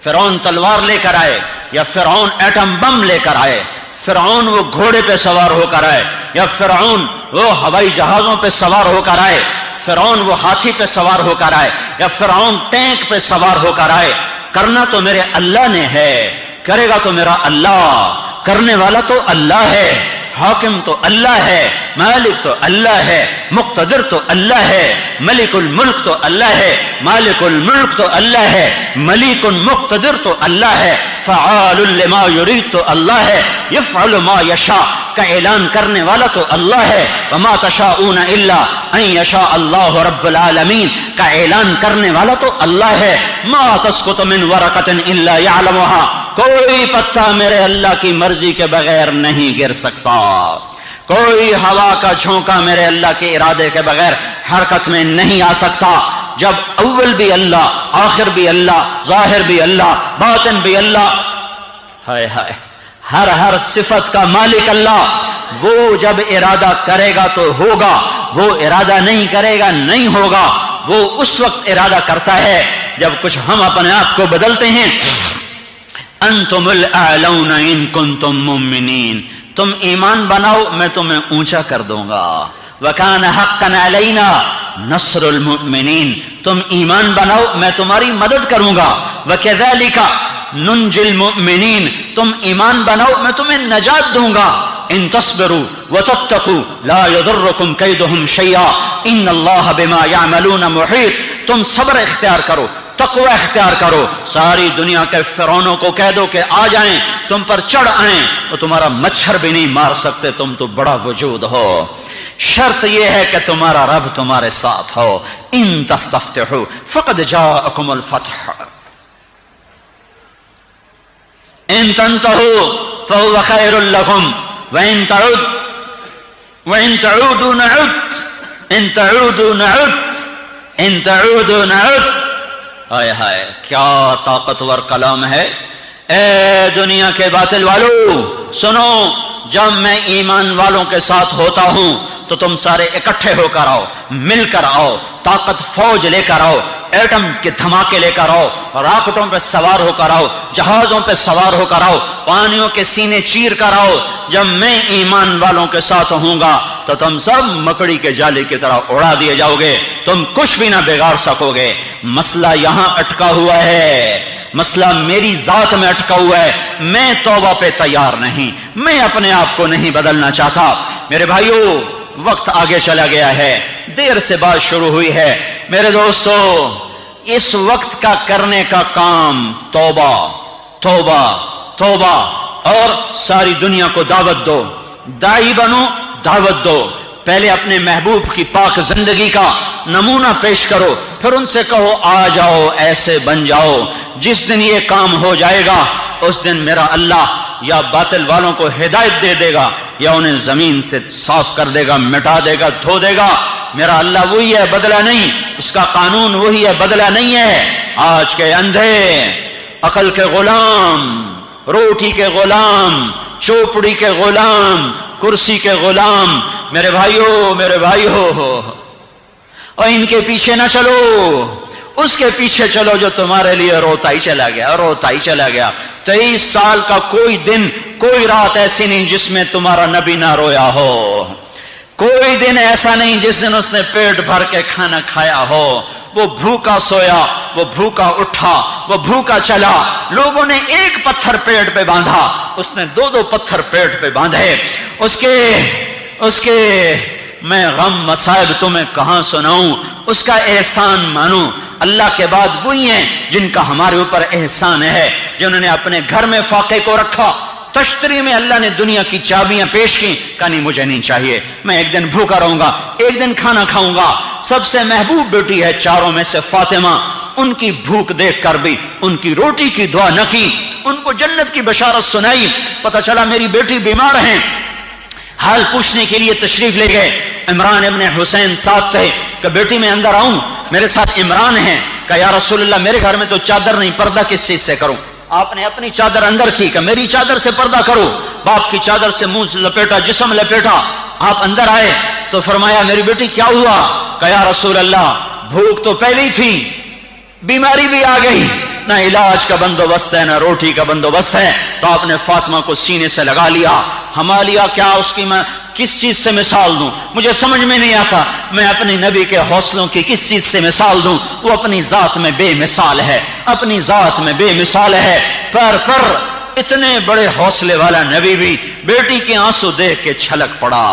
فرعون تلوار لے کر آئے یا فرعون ایٹم بم لے کر آئے، فرعون وہ گھوڑے پہ سوار ہو کر آئے یا فرعون وہ ہوائی جہازوں پہ سوار ہو کر آئے، فرعون وہ ہاتھی پہ سوار ہو کر آئے یا فرعون ٹینک پہ سوار ہو کر آئے، کرنا تو میرے اللہ نے ہے، کرے گا تو میرا اللہ، کرنے والا تو اللہ ہے، حاکم تو اللہ ہے، مالک تو اللہ ہے، مقتدر تو اللہ ہے، ملک الملک تو اللہ ہے، مالک الملک تو اللہ ہے، ملیک مقتدر تو اللہ ہے، فعال لما یرید تو اللہ ہے، یفعل ما یشاء کا اعلان کرنے والا تو اللہ ہے، وما تشاءون الا ان یشاء اللہ رب العالمین کا اعلان کرنے والا تو اللہ ہے، ما تسقط من ورقۃ الا یعلمها، کوئی پتا میرے اللہ کی مرضی کے بغیر نہیں گر سکتا، کوئی ہوا کا جھونکا میرے اللہ کے ارادے کے بغیر حرکت میں نہیں آ سکتا۔ جب اول بھی اللہ، آخر بھی اللہ، ظاہر بھی اللہ، باطن بھی اللہ، ہائے ہائے ہر صفت کا مالک اللہ، وہ جب ارادہ کرے گا تو ہوگا، وہ ارادہ نہیں کرے گا نہیں ہوگا، وہ اس وقت ارادہ کرتا ہے جب کچھ ہم اپنے آپ کو بدلتے ہیں۔ انتم الاعلون ان کنتم مؤمنین، تم ایمان بناؤ میں تمہیں اونچا کر دوں گا، وکان حقا علینا نصر المؤمنین، تم ایمان بناؤ میں تمہاری مدد کروں گا، وکذالک ننجل المؤمنین، تم ایمان بناؤ میں تمہیں نجات دوں گا، ان تصبروا وتتقوا لا يضركم كيدهم شيئا ان اللہ بما يعملون محیط، تم صبر اختیار کرو، تقوی اختیار کرو، ساری دنیا کے فرعونوں کو کہہ دو کہ آ جائیں تم پر چڑھ آئیں تو تمہارا مچھر بھی نہیں مار سکتے، تم تو بڑا وجود ہو، شرط یہ ہے کہ تمہارا رب تمہارے ساتھ ہو، ان تستفتحوا فقد جاءکم الفتح ان تنتهوا فهو خیر لکم وان تعودوا نعد ان تعودوا نعد ان تعودوا نعد۔ ہائے ہائے کیا طاقتور کلام ہے۔ اے دنیا کے باطل والو سنو، جب میں ایمان والوں کے ساتھ ہوتا ہوں تو تم سارے اکٹھے ہو کر آؤ، مل کر آؤ، طاقت فوج لے کر آؤ، ایٹم کے دھماکے لے کر آؤ، راکٹوں پہ سوار ہو کر آؤ، جہازوں پہ سوار ہو کر آؤ، پانیوں کے سینے چیر کر آؤ۔ جب میں ایمان والوں کے ساتھ ہوں گا تو تم سب مکڑی کے جالے کی طرح اڑا دیے جاؤ گے، تم کچھ بھی نہ بگاڑ سکو گے۔ مسئلہ یہاں اٹکا ہوا ہے، مسئلہ میری ذات میں اٹکا ہوا ہے، میں توبہ پہ تیار نہیں، میں اپنے آپ کو نہیں بدلنا چاہتا۔ میرے بھائیو وقت آگے چلا گیا ہے، دیر سے بات شروع ہوئی ہے۔ میرے دوستو اس وقت کا کرنے کا کام توبہ توبہ توبہ، اور ساری دنیا کو دعوت دو، داعی بنو، دعوت دو۔ پہلے اپنے محبوب کی پاک زندگی کا نمونہ پیش کرو، پھر ان سے کہو آ جاؤ ایسے بن جاؤ۔ جس دن یہ کام ہو جائے گا اس دن میرا اللہ یا باطل والوں کو ہدایت دے دے گا یا انہیں زمین سے صاف کر دے گا، مٹا دے گا، دھو دے گا۔ میرا اللہ وہی ہے، بدلہ نہیں، اس کا قانون وہی ہے، بدلہ نہیں ہے۔ آج کے اندھے عقل کے غلام، روٹی کے غلام، چوپڑی کے غلام، کرسی کے غلام، میرے بھائیو اور ان کے پیچھے نہ چلو، اس کے پیچھے چلو جو تمہارے لیے روتا ہی چلا گیا۔ 23 سال کا کوئی دن، کوئی رات ایسی نہیں جس میں تمہارا نبی نہ رویا ہو، کوئی دن ایسا نہیں جس دن اس نے پیٹ بھر کے کھانا کھایا ہو۔ وہ بھوکا سویا، وہ بھوکا اٹھا، وہ بھوکا چلا۔ لوگوں نے ایک پتھر پیٹ پہ باندھا، اس نے 2 پتھر پیٹ پہ باندھے۔ اس کے میں غم مصائب تمہیں کہاں سناؤں، اس کا احسان مانوں۔ اللہ کے بعد وہی ہیں جن کا ہمارے اوپر احسان ہے، جنہوں نے اپنے گھر میں فاقے کو رکھا، تشتری میں اللہ نے دنیا کی چابیاں پیش کی، کہا نہیں مجھے نہیں چاہیے، میں ایک دن بھوکا رہوں گا، ایک دن کھانا کھاؤں گا۔ سب سے محبوب بیٹی ہے چاروں میں سے فاطمہ، ان کی بھوک دیکھ کر بھی ان کی روٹی کی دعا نہ کی، ان کو جنت کی بشارت سنائی۔ پتہ چلا میری بیٹی بیمار ہیں، حال پوچھنے کے لیے تشریف لے گئے۔ عمران ابن حسین ساتھ تھے کہ بیٹی میں اندر آؤں، میرے ساتھ عمران ہیں۔ کہا یا رسول اللہ میرے گھر میں تو چادر نہیں، پردہ کس چیز سے کروں؟ آپ نے اپنی چادر اندر کی کہ میری چادر سے پردہ کرو۔ باپ کی چادر سے منہ لپیٹا، جسم لپیٹا، آپ اندر آئے تو فرمایا میری بیٹی کیا ہوا؟ کہا یا رسول اللہ بھوک تو پہلے ہی تھی، بیماری بھی آ گئی، نہ علاج کا بندوبست ہے نہ روٹی کا بندوبست ہے۔ تو آپ نے فاطمہ کو سینے سے لگا لیا، ہما لیا۔ کیا اس کی میں کس چیز سے مثال دوں؟ مجھے سمجھ میں نہیں آتا، میں اپنے نبی کے حوصلوں کی کس چیز سے مثال دوں؟ وہ اپنی ذات میں بے مثال ہے، اپنی ذات میں بے مثال ہے۔ پر اتنے بڑے حوصلے والا نبی بھی بیٹی کے آنسو دیکھ کے چھلک پڑا،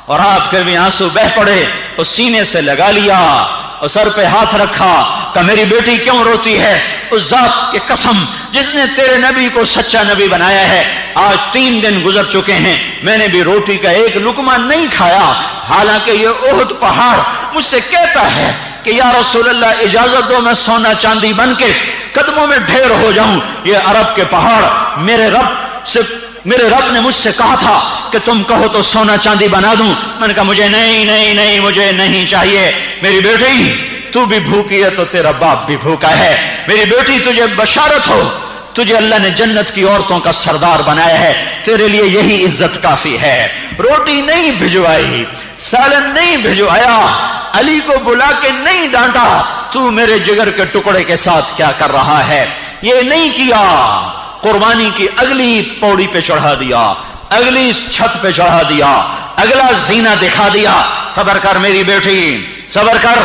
اور آپ کے بھی آنسو بہ پڑے۔ اس سینے سے لگا لیا اور سر پہ ہاتھ رکھا کہ میری بیٹی کیوں روتی ہے؟ اس ذات کی قسم جس نے تیرے نبی کو سچا نبی بنایا ہے، آج 3 دن گزر چکے ہیں، میں نے بھی روٹی کا ایک لقمہ نہیں کھایا، حالانکہ یہ احد پہاڑ مجھ سے کہتا ہے کہ یا رسول اللہ اجازت دو میں سونا چاندی بن کے قدموں میں ڈھیر ہو جاؤں۔ یہ عرب کے پہاڑ میرے رب نے مجھ سے کہا تھا کہ تم کہو تو سونا چاندی بنا دوں۔ میں نے کہا مجھے نہیں مجھے نہیں چاہیے۔ میری بیٹی تو بھی بھوکی ہے تو تیرا باپ بھی بھوکا ہے۔ میری بیٹی تجھے بشارت ہو، تجھے اللہ نے جنت کی عورتوں کا سردار بنایا ہے، تیرے لیے یہی عزت کافی ہے۔ روٹی نہیں بھجوائی، سالن نہیں بھجوایا، علی کو بلا کے نہیں ڈانٹا، تو میرے جگر کے ٹکڑے کے ساتھ کیا کر رہا ہے؟ یہ نہیں کیا، قربانی کی اگلی پوڑی پہ چڑھا دیا، اگلی چھت پہ چڑھا دیا، اگلا زینہ دکھا دیا۔ صبر کر میری بیٹی، صبر کر،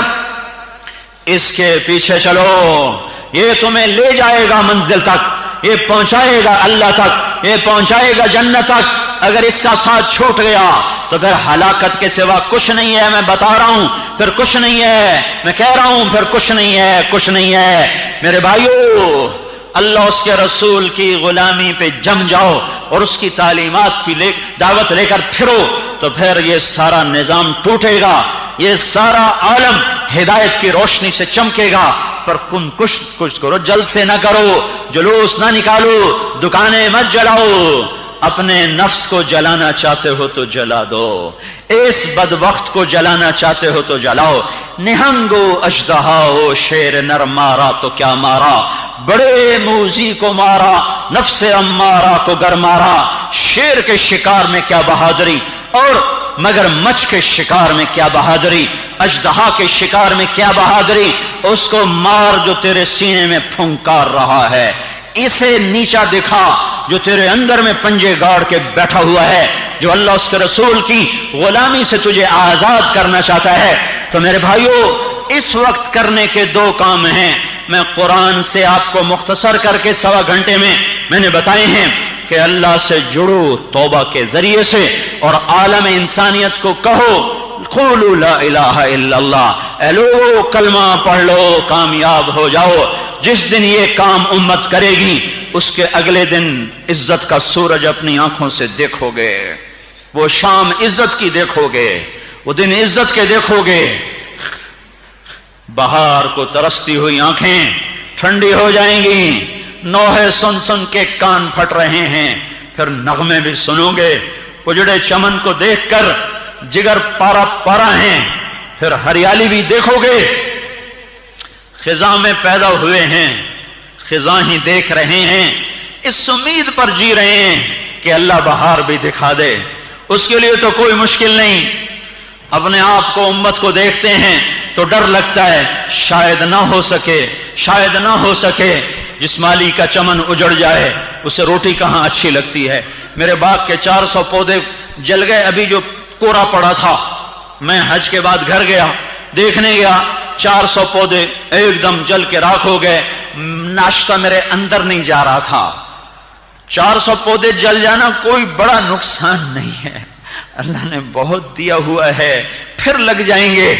اس کے پیچھے چلو، یہ تمہیں لے جائے گا منزل تک، یہ پہنچائے گا اللہ تک، یہ پہنچائے گا جنت تک۔ اگر اس کا ساتھ چھوٹ گیا تو پھر ہلاکت کے سوا کچھ نہیں ہے۔ میں بتا رہا ہوں پھر کچھ نہیں ہے، میں کہہ رہا ہوں پھر کچھ نہیں ہے، کچھ نہیں ہے۔ میرے بھائیو، اللہ اس کے رسول کی غلامی پہ جم جاؤ اور اس کی تعلیمات کی دعوت لے کر پھرو، تو پھر یہ سارا نظام ٹوٹے گا، یہ سارا عالم ہدایت کی روشنی سے چمکے گا۔ پر کم کچھ کرو، جلسے نہ کرو، جلوس نہ نکالو، دکانیں مت جلاؤ۔ اپنے نفس کو جلانا چاہتے ہو تو جلا دو، اس بدبخت کو جلانا چاہتے ہو تو جلاؤ۔ نہنگو اژدہاؤ شیر نر مارا تو کیا مارا، بڑے موذی کو مارا نفس امارہ کو گر مارا۔ شیر کے شکار میں کیا بہادری اور مگر مچھ کے شکار میں کیا بہادری، اژدہا کے شکار میں کیا بہادری۔ اس کو مار جو تیرے سینے میں پھنکار رہا ہے، اسے نیچا دکھا جو تیرے اندر میں پنجے گاڑ کے بیٹھا ہوا ہے، جو اللہ اس کے رسول کی غلامی سے تجھے آزاد کرنا چاہتا ہے۔ تو میرے بھائیو، اس وقت کرنے کے دو کام ہیں، میں قرآن سے آپ کو مختصر کر کے 1.25 گھنٹے میں نے بتائے ہیں کہ اللہ سے جڑو توبہ کے ذریعے سے، اور عالم انسانیت کو کہو قولوا لا الہ الا اللہ، اے لوگو کلمہ پڑھ لو، کامیاب ہو جاؤ۔ جس دن یہ کام امت کرے گی، اس کے اگلے دن عزت کا سورج اپنی آنکھوں سے دیکھو گے، وہ شام عزت کی دیکھو گے، وہ دن عزت کے دیکھو گے۔ بہار کو ترستی ہوئی آنکھیں ٹھنڈی ہو جائیں گی، نوحے سن سن کے کان پھٹ رہے ہیں، پھر نغمے بھی سنو گے، اجڑے چمن کو دیکھ کر جگر پارا پارا ہیں، پھر ہریالی بھی دیکھو گے۔ خزاں میں پیدا ہوئے ہیں، خزاں ہی دیکھ رہے ہیں، اس امید پر جی رہے ہیں کہ اللہ بہار بھی دکھا دے۔ اس کے لیے تو کوئی مشکل نہیں۔ اپنے آپ کو امت کو دیکھتے ہیں تو ڈر لگتا ہے شاید نہ ہو سکے، شاید نہ ہو سکے۔ جس مالی کا چمن اجڑ جائے اسے روٹی کہاں اچھی لگتی ہے۔ میرے باغ کے 400 پودے جل گئے، ابھی جو کوڑا پڑا تھا، میں حج کے بعد گھر گیا، دیکھنے گیا، 400 پودے ایک دم جل کے راکھ ہو گئے۔ ناشتہ میرے اندر نہیں جا رہا تھا۔ 400 پودے جل جانا کوئی بڑا نقصان نہیں ہے، اللہ نے بہت دیا ہوا ہے، پھر لگ جائیں گے۔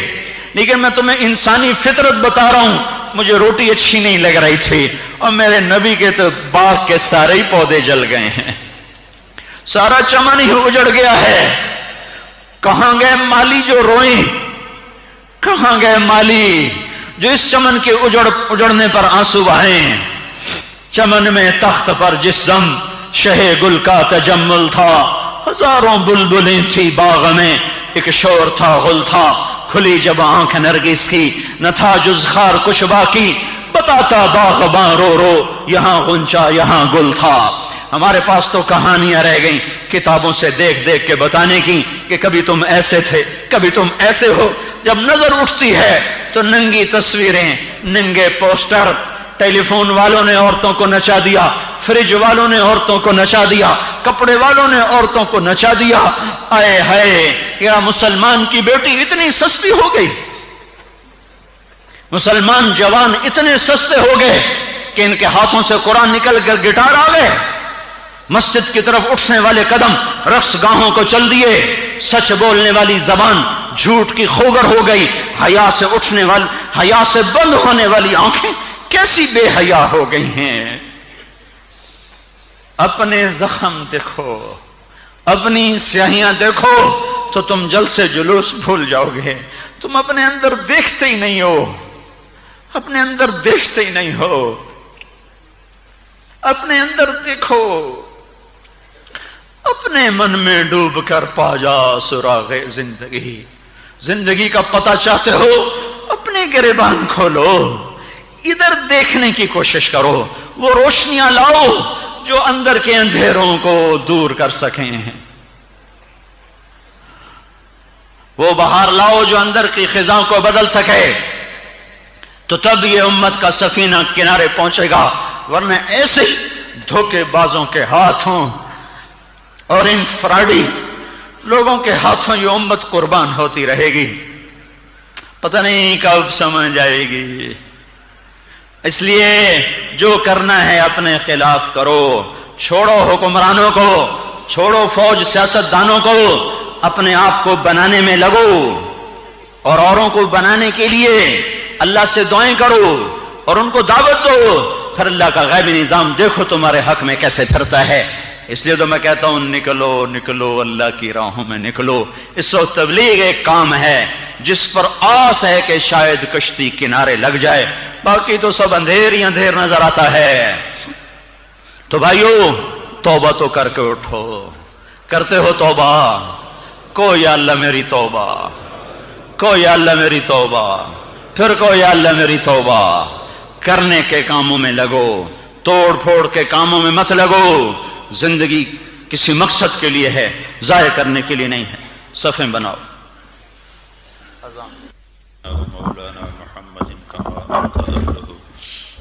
لیکن میں تمہیں انسانی فطرت بتا رہا ہوں، مجھے روٹی اچھی نہیں لگ رہی تھی، اور میرے نبی کے تو باغ کے سارے ہی پودے جل گئے ہیں، سارا چمن ہی اجڑ گیا ہے۔ کہاں گئے مالی جو روئیں، کہاں گئے مالی جو اس چمن کے اجڑنے پر آنسو بہائیں۔ چمن میں تخت پر جس دم شہ گل کا تجمل تھا، ہزاروں بلبلیں تھی باغ میں، ایک شور تھا غل تھا، کھلی جب آنکھ نرگس کی، نہ تھا جز خار کچھ باقی، بتاتا باغباں رو رو یہاں غنچہ یہاں گل تھا۔ ہمارے پاس تو کہانیاں رہ گئیں کتابوں سے دیکھ دیکھ کے بتانے کی کہ کبھی تم ایسے تھے، کبھی تم ایسے ہو۔ جب نظر اٹھتی ہے تو ننگی تصویریں، ننگے پوسٹر، ٹیلی فون والوں نے عورتوں کو نچا دیا، فریج والوں نے عورتوں کو نچا دیا، کپڑے والوں نے عورتوں کو نچا دیا۔ آئے ہائے، یا مسلمان کی بیٹی اتنی سستی ہو گئی، مسلمان جوان اتنے سستے ہو گئے کہ ان کے ہاتھوں سے قرآن نکل کر گٹار آ گئے، مسجد کی طرف اٹھنے والے قدم رقص گاہوں کو چل دیے، سچ بولنے والی زبان جھوٹ کی خوگر ہو گئی، حیا سے اٹھنے والی، حیا سے بند ہونے والی آنکھیں کیسی بے حیا ہو گئی ہیں۔ اپنے زخم دیکھو، اپنی سیاہیاں دیکھو تو تم جلد سے جلوس بھول جاؤ گے۔ تم اپنے اندر دیکھتے ہی نہیں ہو، اپنے اندر دیکھتے ہی نہیں ہو، اپنے اندر دیکھو، اپنے من میں ڈوب کر پا جا سراغ زندگی۔ زندگی کا پتہ چاہتے ہو، اپنے گریبان کھولو، ادھر دیکھنے کی کوشش کرو، وہ روشنیاں لاؤ جو اندر کے اندھیروں کو دور کر سکیں، وہ بہار لاؤ جو اندر کی خزاں کو بدل سکے، تو تب یہ امت کا سفینہ کنارے پہنچے گا۔ ورنہ ایسے ہی دھوکے بازوں کے ہاتھوں اور ان فراڈی لوگوں کے ہاتھوں یہ امت قربان ہوتی رہے گی، پتہ نہیں کب سمجھ آئے گی، اس لیے جو کرنا ہے اپنے خلاف کرو، چھوڑو حکمرانوں کو، چھوڑو فوج سیاستدانوں کو، اپنے آپ کو بنانے میں لگو، اور اوروں کو بنانے کے لیے اللہ سے دعائیں کرو اور ان کو دعوت دو، پھر اللہ کا غیبی نظام دیکھو تمہارے حق میں کیسے پھرتا ہے۔ اس لیے تو میں کہتا ہوں نکلو نکلو اللہ کی راہوں میں نکلو۔ اس وقت تبلیغ ایک کام ہے جس پر آس ہے کہ شاید کشتی کنارے لگ جائے، باقی تو سب اندھیر ہی اندھیر نظر آتا ہے۔ تو بھائیو توبہ تو کر کے اٹھو، کرتے ہو توبہ؟ کو یا اللہ میری توبہ، کو یا اللہ میری توبہ، پھر کو یا اللہ میری توبہ۔ کرنے کے کاموں میں لگو، توڑ پھوڑ کے کاموں میں مت لگو۔ زندگی کسی مقصد کے لیے ہے، ضائع کرنے کے لیے نہیں ہے۔ صفیں بناؤ۔
مولانا محمد كما أنت أهله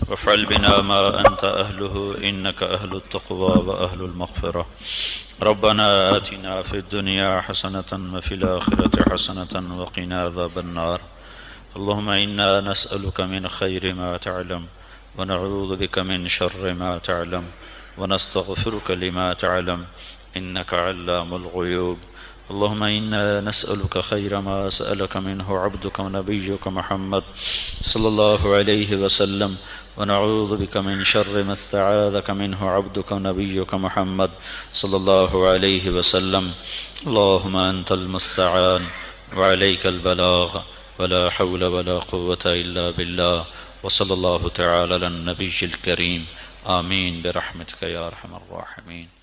وافعل بنا ما أنت أهله إنك أهل التقوى وأهل المغفرة. ربنا آتنا في الدنيا حسنة وفي الآخرة حسنة وقنا عذاب النار. اللهم إنا نسألك من خير ما تعلم ونعوذ بك من شر ما تعلم ونستغفرك لما تعلم إنك علام الغيوب. اللهم إنا نسألك خير ما سألك منه عبدك ونبيك محمد صلى الله عليه وسلم ونعوذ بك من شر ما استعاذك منه عبدك ونبيك محمد صلى الله عليه وسلم. اللهم أنت المستعان وعليك البلاغ ولا حول ولا قوة إلا بالله. وصلى الله تعالى على النبي الكريم. آمين برحمتك يا أرحم الراحمين.